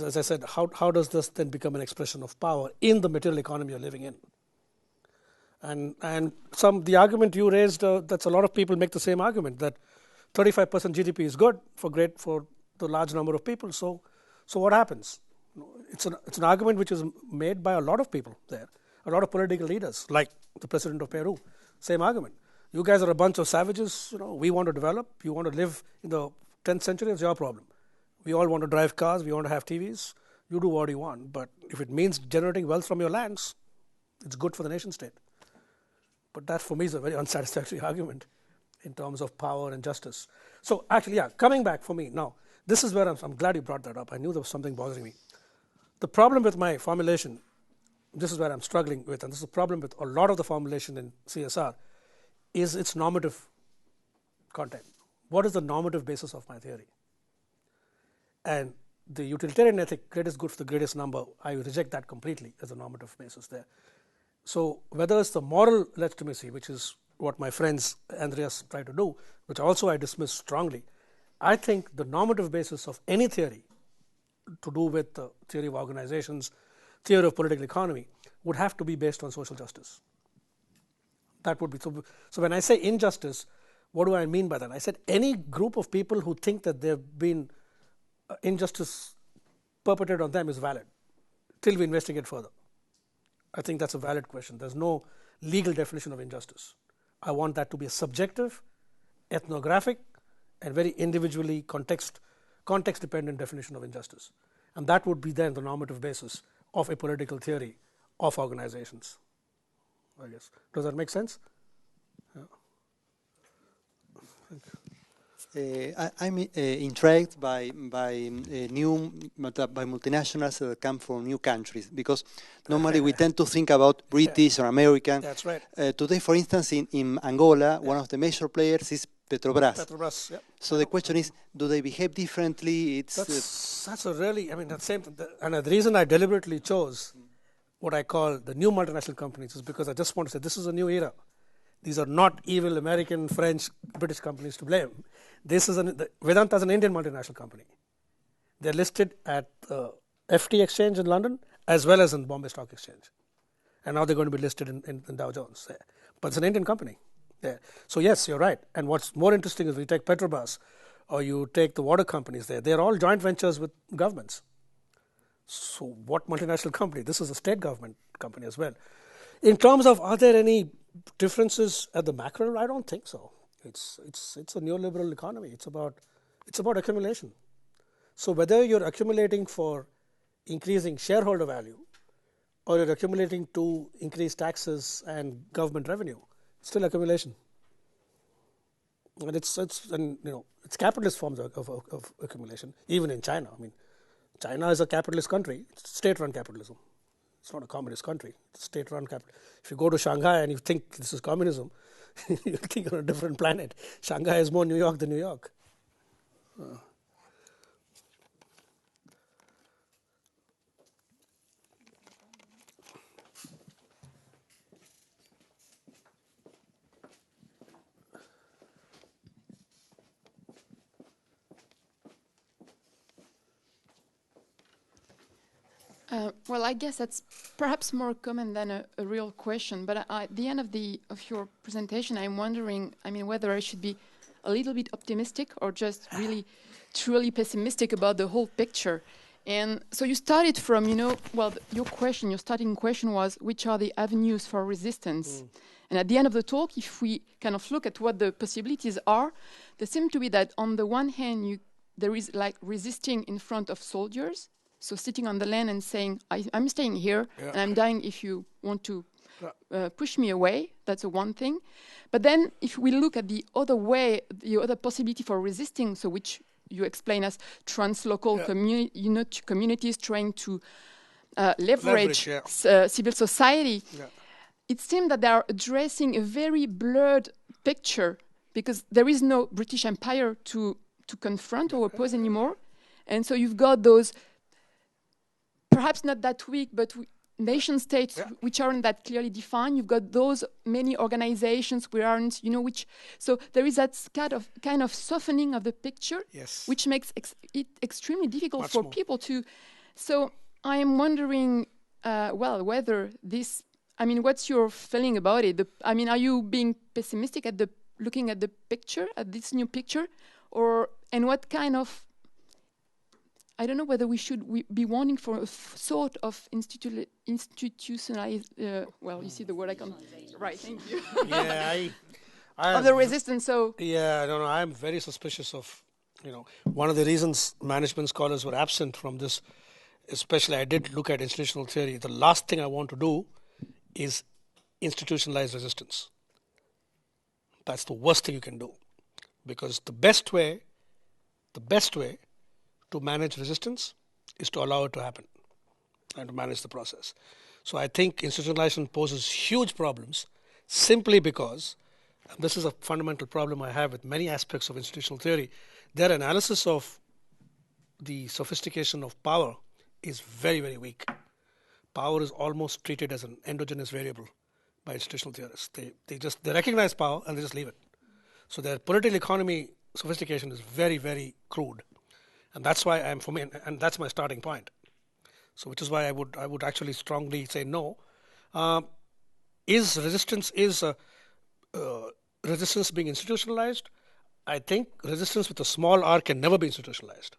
as I said, how does this then become an expression of power in the material economy you're living in? And the argument you raised, that's a lot of people make the same argument that 35% GDP is good for the large number of people. So what happens? It's an argument which is made by a lot of people there, a lot of political leaders, like the president of Peru. Same argument. You guys are a bunch of savages. We want to develop. You want to live in the 10th century. It's your problem. We all want to drive cars. We want to have TVs. You do what you want. But if it means generating wealth from your lands, it's good for the nation state. But that for me is a very unsatisfactory argument in terms of power and justice. So actually, coming back for me now, this is where I'm glad you brought that up. I knew there was something bothering me. The problem with my formulation, this is where I'm struggling with, and this is a problem with a lot of the formulation in CSR, is its normative content. What is the normative basis of my theory? And the utilitarian ethic, greatest good for the greatest number, I reject that completely as a normative basis there. So whether it's the moral legitimacy, which is what my friends Andreas try to do, which also I dismiss strongly, I think the normative basis of any theory to do with the theory of organizations, theory of political economy, would have to be based on social justice. That would be so when I say injustice, what do I mean by that? I said any group of people who think that there have been injustice perpetrated on them is valid till we investigate further. I think that's a valid question. There's no legal definition of injustice. I want that to be a subjective, ethnographic, and very individually context-dependent definition of injustice. And that would be then the normative basis of a political theory of organizations, I guess. Does that make sense? Yeah. Thank you. I'm intrigued by multinationals that come from new countries, because normally we tend to think about British or American. That's right. Today, for instance, in Angola, one of the major players is Petrobras. Petrobras, yeah. So the question is, do they behave differently? That's a really, that same, and the reason I deliberately chose what I call the new multinational companies is because I just want to say this is a new era. These are not evil American, French, British companies to blame. Vedanta is an Indian multinational company. They're listed at the FT Exchange in London as well as in Bombay Stock Exchange. And now they're going to be listed in Dow Jones. But it's an Indian company. So yes, you're right. And what's more interesting is you take Petrobras or you take the water companies there. They're all joint ventures with governments. So what multinational company? This is a state government company as well. In terms of are there any differences at the macro level? I don't think so. It's a neoliberal economy. It's about accumulation. So whether you're accumulating for increasing shareholder value or you're accumulating to increase taxes and government revenue, it's still accumulation. And it's capitalist forms of accumulation, even in China. China is a capitalist country. It's state-run capitalism. It's not a communist country. It's state-run capital. If you go to Shanghai and you think this is communism, You think you're on a different planet. Shanghai is more New York than New York. Well, I guess that's perhaps more common than a real question. But at the end of your presentation, I'm wondering, I mean, whether I should be a little bit optimistic or just really truly pessimistic about the whole picture. And so you started from, your starting question was, which are the avenues for resistance? And at the end of the talk, if we kind of look at what the possibilities are, there seem to be that on the one hand, there is like resisting in front of soldiers. So sitting on the land and saying, I'm staying here and I'm dying if you want to push me away. That's one thing. But then if we look at the other way, the other possibility for resisting, so which you explain as translocal communities trying to leverage civil society, it seems that they are addressing a very blurred picture because there is no British Empire to confront or oppose anymore. And so you've got those perhaps not that weak, but nation states which aren't that clearly defined. You've got those many organizations which aren't, which. So there is that kind of softening of the picture, which makes it extremely difficult for people to. So I am wondering, whether this. I mean, what's your feeling about it? Are you being pessimistic at looking at the picture, at this new picture, and what kind of? I don't know whether we should be wanting for a sort of institutionalized. You see the word I can't. Right, thank you. Of the resistance. So. Yeah, no, I'm very suspicious of. One of the reasons management scholars were absent from this, especially I did look at institutional theory. The last thing I want to do is institutionalized resistance. That's the worst thing you can do, because the best way to manage resistance is to allow it to happen and to manage the process. So I think institutionalization poses huge problems simply because, and this is a fundamental problem I have with many aspects of institutional theory, their analysis of the sophistication of power is very, very weak. Power is almost treated as an endogenous variable by institutional theorists. They recognize power and they just leave it. So their political economy sophistication is very, very crude. And that's why and that's my starting point. So, which is why I would actually strongly say no. Is resistance being institutionalized? I think resistance with a small r can never be institutionalized.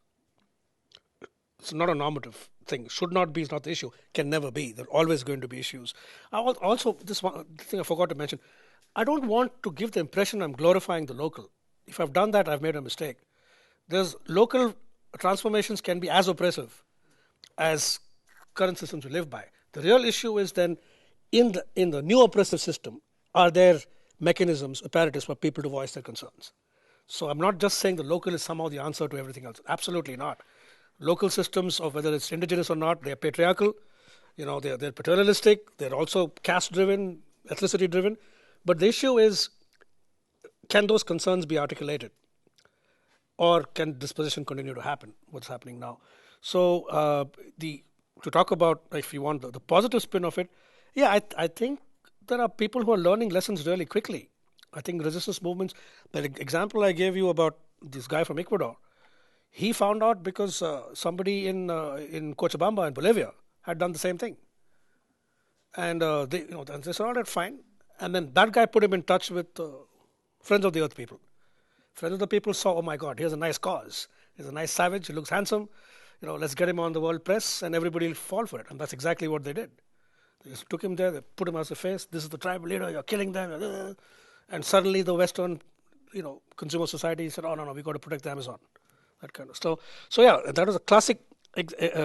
It's not a normative thing. Should not be is not the issue. Can never be. There are always going to be issues. Also, this one thing I forgot to mention. I don't want to give the impression I'm glorifying the local. If I've done that, I've made a mistake. There's local transformations can be as oppressive as current systems we live by. The real issue is then in the new oppressive system, are there mechanisms, apparatus for people to voice their concerns? So I'm not just saying the local is somehow the answer to everything else. Absolutely not. Local systems, of whether it's indigenous or not, they're patriarchal, they're paternalistic, they're also caste-driven, ethnicity-driven. But the issue is, can those concerns be articulated? Or can disposition continue to happen, what's happening now? So to talk about, if you want, the positive spin of it, I think there are people who are learning lessons really quickly. I think resistance movements, the example I gave you about this guy from Ecuador, he found out because somebody in Cochabamba in Bolivia had done the same thing. And they said, all right, fine. And then that guy put him in touch with Friends of the Earth people. Friends of the people saw, oh my God, here's a nice cause. He's a nice savage, he looks handsome. Let's get him on the world press and everybody will fall for it. And that's exactly what they did. They just took him there, they put him as a face. This is the tribal leader, you're killing them. And suddenly the Western, consumer society said, oh no, we've got to protect the Amazon. That kind of stuff. So that was a classic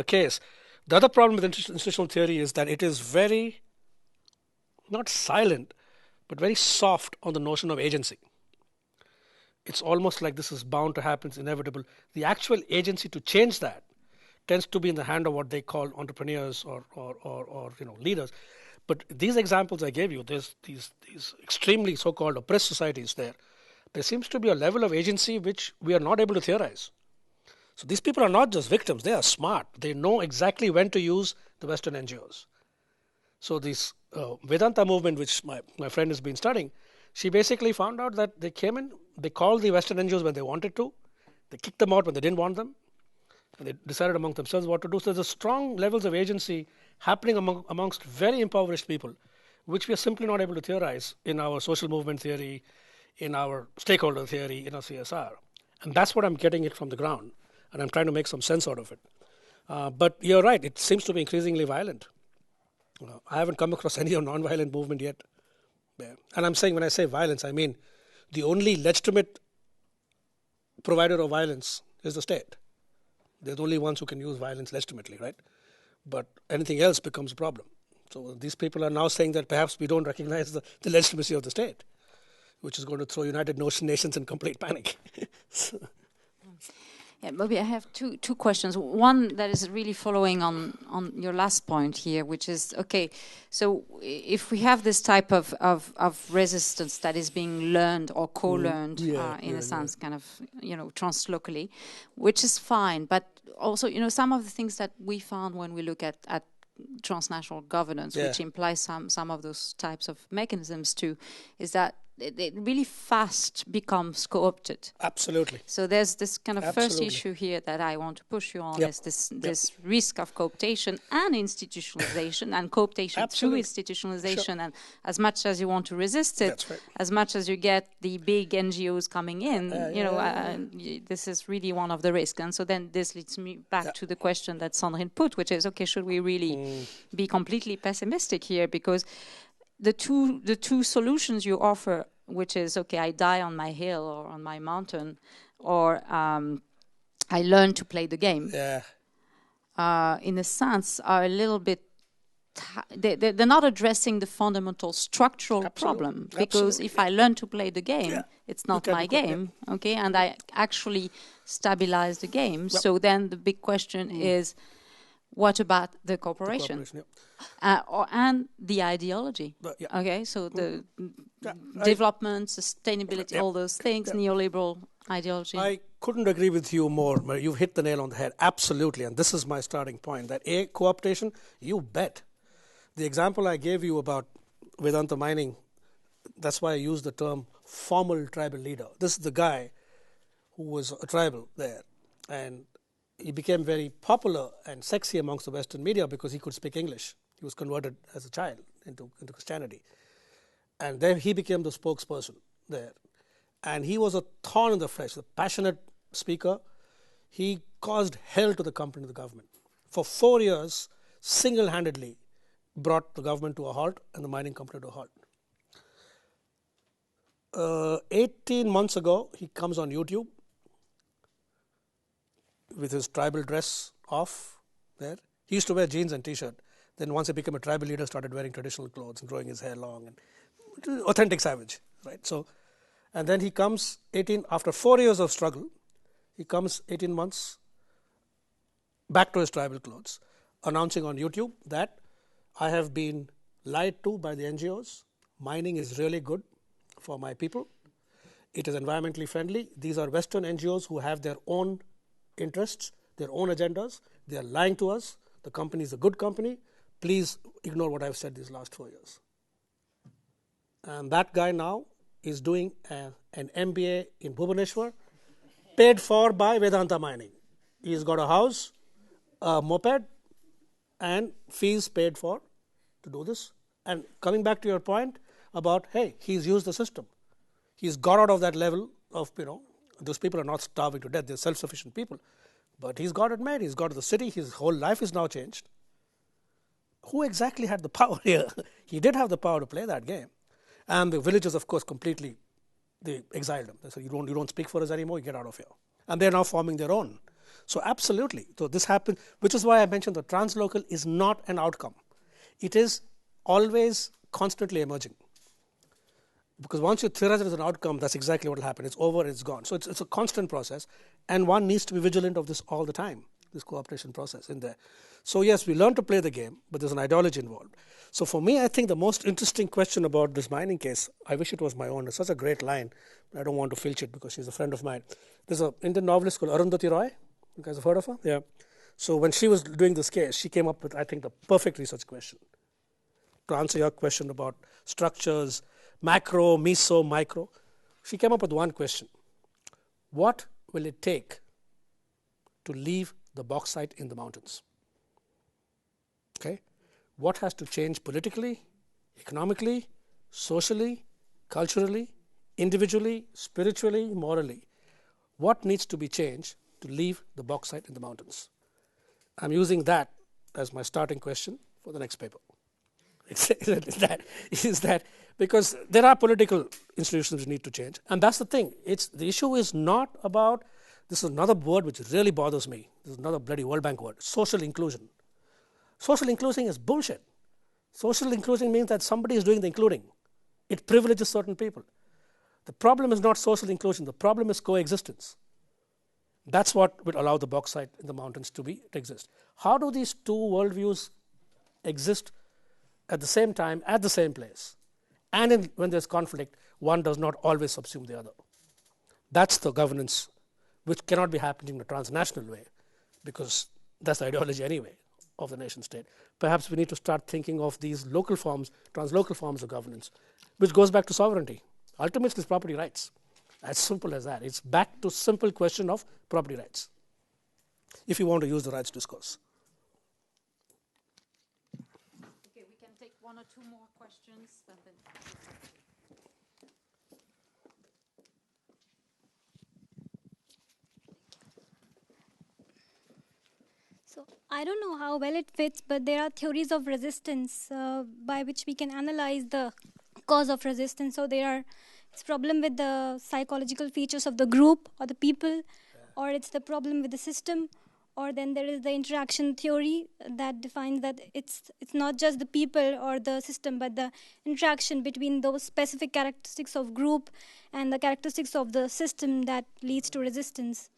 case. The other problem with institutional theory is that it is very, not silent, but very soft on the notion of agency. It's almost like this is bound to happen, it's inevitable. The actual agency to change that tends to be in the hand of what they call entrepreneurs or leaders. But these examples I gave you, there's these extremely so-called oppressed societies there seems to be a level of agency which we are not able to theorize. So these people are not just victims, they are smart. They know exactly when to use the Western NGOs. So this Vedanta movement, which my friend has been studying, she basically found out that they came in, they called the Western NGOs when they wanted to, they kicked them out when they didn't want them, and they decided among themselves what to do. So there's a strong levels of agency happening amongst very impoverished people, which we are simply not able to theorize in our social movement theory, in our stakeholder theory, in our CSR. And that's what I'm getting it from the ground, and I'm trying to make some sense out of it. But you're right, it seems to be increasingly violent. I haven't come across any non-violent movement yet. Yeah. And I'm saying, when I say violence, I mean the only legitimate provider of violence is the state. They're the only ones who can use violence legitimately, right? But anything else becomes a problem. So these people are now saying that perhaps we don't recognize the legitimacy of the state, which is going to throw United Nations in complete panic. Yeah, maybe I have two questions. One that is really following on your last point here, which is, okay, so if we have this type of resistance that is being learned or co-learned in a sense, kind of, translocally, which is fine, but also, some of the things that we found when we look at transnational governance, which implies some of those types of mechanisms too, is that it really fast becomes co-opted. Absolutely. So there's this kind of first issue here that I want to push you on, is this risk of co-optation and institutionalization, and co-optation through institutionalization. And as much as you want to resist it, as much as you get the big NGOs coming in, this is really one of the risks. And so then this leads me back to the question that Sandrine put, which is, okay, should we really be completely pessimistic here? Because the two solutions you offer, which is, okay, I die on my hill or on my mountain, or I learn to play the game, in a sense, are a little bit, they're not addressing the fundamental structural problem. Because if I learn to play the game, it's not my game, okay, and I actually stabilize the game. So then the big question is, what about the cooperation? And the ideology. Okay, so the development, sustainability, all those things, neoliberal ideology. I couldn't agree with you more. You've hit the nail on the head. Absolutely. And this is my starting point, that co-optation, you bet. The example I gave you about Vedanta mining, that's why I used the term formal tribal leader. This is the guy who was a tribal there. And he became very popular and sexy amongst the Western media because he could speak English. He was converted as a child into Christianity. And then he became the spokesperson there. And he was a thorn in the flesh, a passionate speaker. He caused hell to the company and the government. For 4 years, single-handedly brought the government to a halt and the mining company to a halt. 18 months ago, he comes on YouTube with his tribal dress off there. He used to wear jeans and T-shirt. Then once he became a tribal leader, started wearing traditional clothes and growing his hair long, and authentic savage, right? So, and then he comes after 4 years of struggle, he comes 18 months back to his tribal clothes, announcing on YouTube that I have been lied to by the NGOs. Mining is really good for my people. It is environmentally friendly. These are Western NGOs who have their own interests, their own agendas. They are lying to us. The company is a good company. Please ignore what I've said these last 4 years. And that guy now is doing an MBA in Bhubaneswar, paid for by Vedanta Mining. He's got a house, a moped, and fees paid for to do this. And coming back to your point about, hey, he's used the system. He's got out of that level of, those people are not starving to death. They're self-sufficient people. But he's got it made. He's got the city. His whole life is now changed. Who exactly had the power here? He did have the power to play that game. And the villagers, of course, they exiled him. They said, you don't speak for us anymore, you get out of here. And they're now forming their own. So absolutely. So this happened, which is why I mentioned the translocal is not an outcome. It is always constantly emerging. Because once you theorize it as an outcome, that's exactly what will happen. It's over, it's gone. So it's a constant process. And one needs to be vigilant of this all the time. this cooperation process in there. So yes, we learn to play the game, but there's an ideology involved. So for me, I think the most interesting question about this mining case, I wish it was my own. It's such a great line, but I don't want to filch it because she's a friend of mine. There's an Indian novelist called Arundhati Roy. You guys have heard of her? Yeah. So when she was doing this case, she came up with, I think, the perfect research question. To answer your question about structures, macro, meso, micro, she came up with one question. What will it take to leave the bauxite in the mountains? Okay? What has to change politically, economically, socially, culturally, individually, spiritually, morally? What needs to be changed to leave the bauxite in the mountains? I'm using that as my starting question for the next paper. Is that because there are political institutions which need to change, and that's the thing. The issue is not about, this is another word which really bothers me. This is another bloody World Bank word, social inclusion. Social inclusion is bullshit. Social inclusion means that somebody is doing the including. It privileges certain people. The problem is not social inclusion. The problem is coexistence. That's what will allow the bauxite in the mountains to exist. How do these two worldviews exist at the same time, at the same place? And when there's conflict, one does not always subsume the other. That's the governance which cannot be happening in a transnational way, because that's the ideology anyway of the nation state. Perhaps we need to start thinking of these local forms, translocal forms of governance, which goes back to sovereignty. Ultimately, it's property rights. As simple as that. It's back to simple question of property rights, if you want to use the rights discourse. Okay, we can take one or two more questions. And then So I don't know how well it fits, but there are theories of resistance by which we can analyze the cause of resistance. So there are it's problem with the psychological features of the group or the people, or it's the problem with the system, or then there is the interaction theory that defines that it's not just the people or the system, but the interaction between those specific characteristics of group and the characteristics of the system that leads to resistance.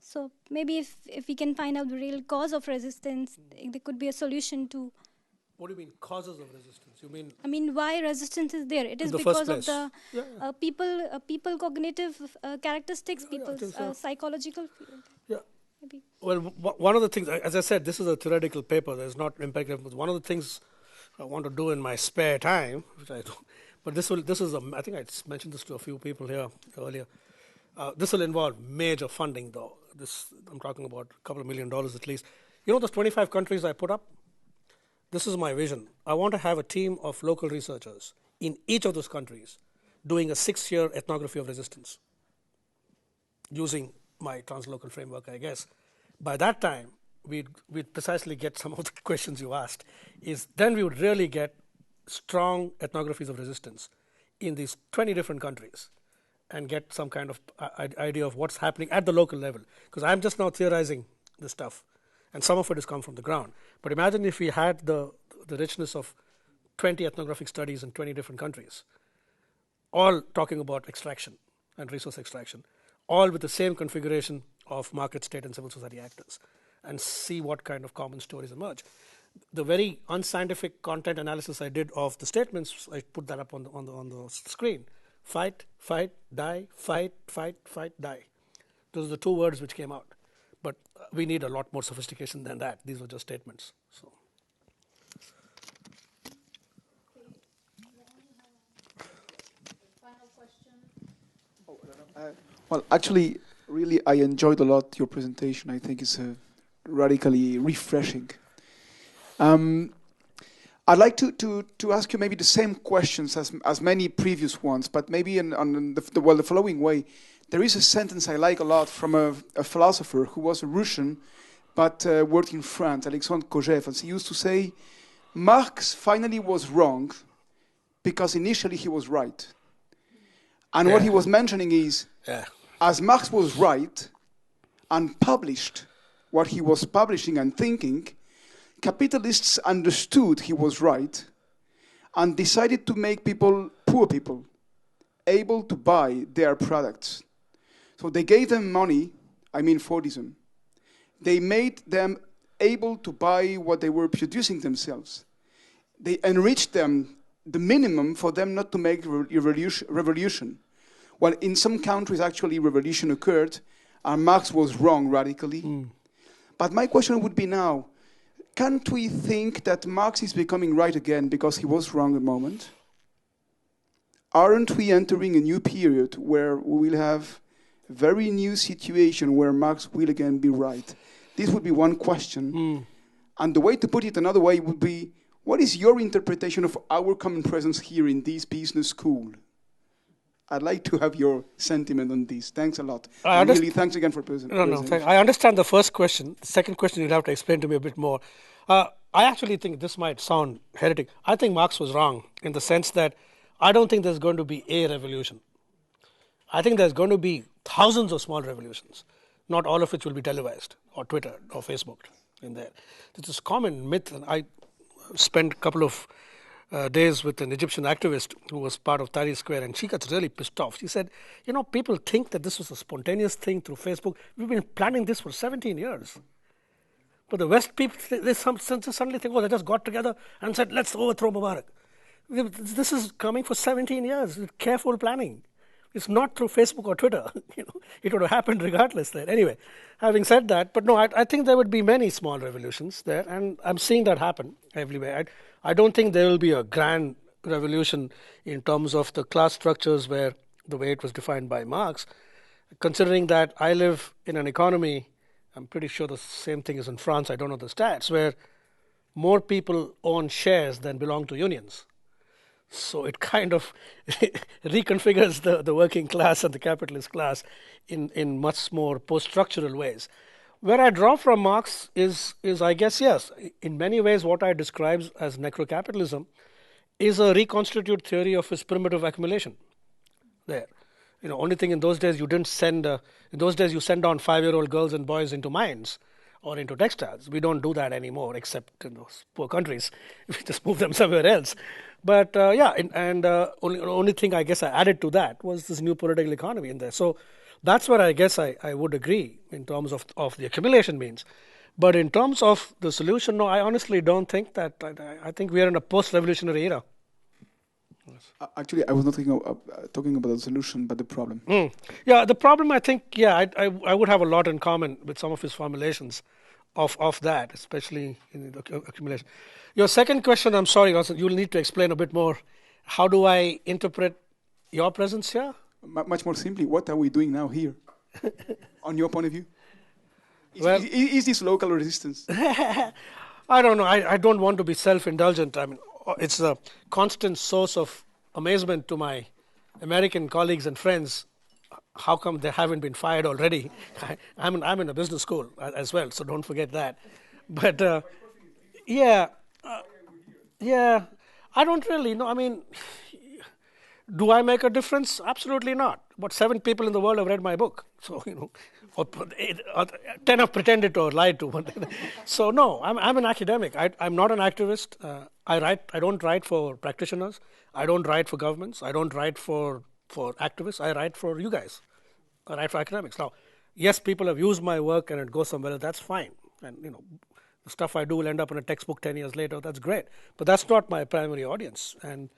So maybe if we can find out the real cause of resistance, there could be a solution to. What do you mean, causes of resistance? You mean? I mean, why resistance is there? It is because of the people cognitive characteristics, people's psychological. Yeah. Maybe. Well, one of the things, as I said, this is a theoretical paper. There's not empirical. But one of the things I want to do in my spare time, which I do, but this is I think I mentioned this to a few people here earlier. This will involve major funding, though. I'm talking about a couple of $1 million at least. You know those 25 countries I put up? This is my vision. I want to have a team of local researchers in each of those countries doing a 6-year ethnography of resistance using my translocal framework, I guess. By that time, we'd precisely get some of the questions you asked. Then we would really get strong ethnographies of resistance in these 20 different countries and get some kind of idea of what's happening at the local level. Because I'm just now theorizing this stuff, and some of it has come from the ground. But imagine if we had the richness of 20 ethnographic studies in 20 different countries, all talking about extraction and resource extraction, all with the same configuration of market, state, and civil society actors, and see what kind of common stories emerge. The very unscientific content analysis I did of the statements, I put that up on the screen. Fight, fight, die, fight, fight, fight, die. Those are the two words which came out. But we need a lot more sophistication than that. These were just statements. So. final question. Well, actually, really, I enjoyed a lot your presentation. I think it's radically refreshing. I'd like to ask you maybe the same questions as many previous ones, but maybe on the following way. There is a sentence I like a lot from a philosopher who was a Russian, but worked in France, Alexandre Kojève, and he used to say, Marx finally was wrong because initially he was right. And what he was mentioning is, as Marx was right and published what he was publishing and thinking, capitalists understood he was right and decided to make people, poor people, able to buy their products. So they gave them money, I mean Fordism, they made them able to buy what they were producing themselves. They enriched them the minimum for them not to make revolution. Well, in some countries, actually, revolution occurred, and Marx was wrong radically. But my question would be now, can't we think that Marx is becoming right again because he was wrong a moment? Aren't we entering a new period where we will have a very new situation where Marx will again be right? This would be one question. And the way to put it another way would be, what is your interpretation of our common presence here in this business school? I'd like to have your sentiment on this. Thanks a lot. And really, thanks again for presentation. I understand the first question. The second question you'd have to explain to me a bit more. I actually think this might sound heretic. I think Marx was wrong in the sense that I don't think there's going to be a revolution. I think there's going to be thousands of small revolutions, not all of which will be televised or Twitter or Facebook in there. There's this common myth, and I spent a couple of days with an Egyptian activist who was part of Tahrir Square, and she gets really pissed off. She said, people think that this was a spontaneous thing through Facebook. We've been planning this for 17 years. But the West people, they suddenly think, they just got together and said, let's overthrow Mubarak. This is coming for 17 years with careful planning. It's not through Facebook or Twitter. It would have happened regardless there. Anyway, having said that, but no, I think there would be many small revolutions there, and I'm seeing that happen everywhere. I don't think there will be a grand revolution in terms of the class structures where the way it was defined by Marx, considering that I live in an economy, I'm pretty sure the same thing is in France, I don't know the stats, where more people own shares than belong to unions. So it kind of reconfigures the working class and the capitalist class in much more post-structural ways. Where I draw from Marx is I guess, yes, in many ways what I describe as necrocapitalism is a reconstituted theory of his primitive accumulation. There. Only thing in those days you didn't send, in those days you send down 5-year-old girls and boys into mines or into textiles. We don't do that anymore, except in those poor countries. We just move them somewhere else. But only thing I guess I added to that was this new political economy in there. So that's where I guess I would agree in terms of the accumulation means. But in terms of the solution, no, I honestly don't think that. I think we are in a post-revolutionary era. Actually, I was not talking about the solution, but the problem. Yeah, the problem, I think, I would have a lot in common with some of his formulations of that, especially in the accumulation. Your second question, I'm sorry, also, you'll need to explain a bit more. How do I interpret your presence here? Much more simply, what are we doing now here? On your point of view? Is this local resistance? I don't know. I don't want to be self-indulgent. I mean, it's a constant source of amazement to my American colleagues and friends. How come they haven't been fired already? I'm in a business school as well, so don't forget that. But I don't really know. I mean, do I make a difference? Absolutely not. But 7 people in the world have read my book. So, or 10 have pretended to or lied to. So, no, I'm an academic. I'm not an activist. I don't write for practitioners. I don't write for governments. I don't write for activists. I write for you guys. I write for academics. Now, yes, people have used my work and it goes somewhere else. That's fine. And, the stuff I do will end up in a textbook 10 years later. That's great. But that's not my primary audience. And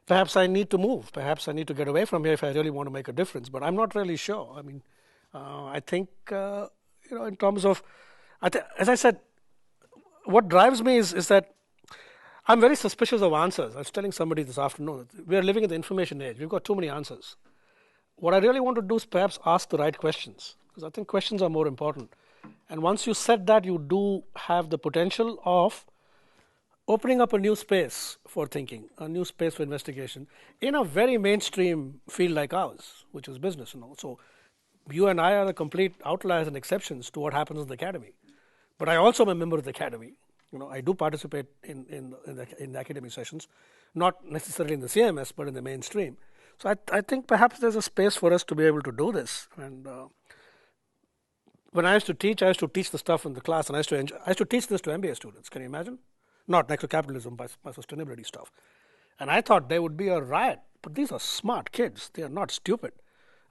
perhaps I need to move. Perhaps I need to get away from here if I really want to make a difference. But I'm not really sure. I mean, I think, in terms of, as I said, what drives me is that I'm very suspicious of answers. I was telling somebody this afternoon, we are living in the information age. We've got too many answers. What I really want to do is perhaps ask the right questions, because I think questions are more important. And once you set that, you do have the potential of opening up a new space for thinking, a new space for investigation in a very mainstream field like ours, which is business. So you and I are the complete outliers and exceptions to what happens in the academy. But I also am a member of the academy. I do participate in the academic sessions, not necessarily in the CMS, but in the mainstream. So I think perhaps there's a space for us to be able to do this. And when I used to teach the stuff in the class, and I used to teach this to MBA students. Can you imagine? Not necrocapitalism, but sustainability stuff. And I thought there would be a riot. But these are smart kids. They are not stupid.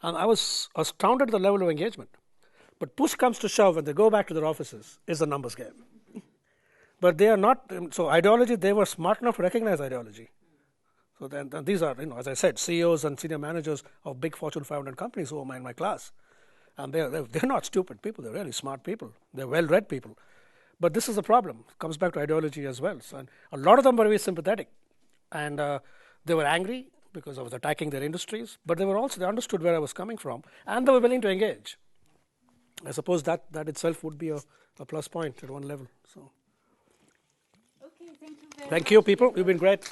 And I was astounded at the level of engagement. But push comes to shove, when they go back to their offices, it's a numbers game. But they are not, so ideology, they were smart enough to recognize ideology. So then these are, as I said, CEOs and senior managers of big Fortune 500 companies who are in my class. And they're not stupid people, they're really smart people. They're well-read people. But this is the problem. It comes back to ideology as well. So, and a lot of them were very sympathetic. And they were angry because I was attacking their industries. But they understood where I was coming from. And they were willing to engage. I suppose that itself would be a plus point at one level. So, Okay, thank you very much. Thank you, people. You've been great.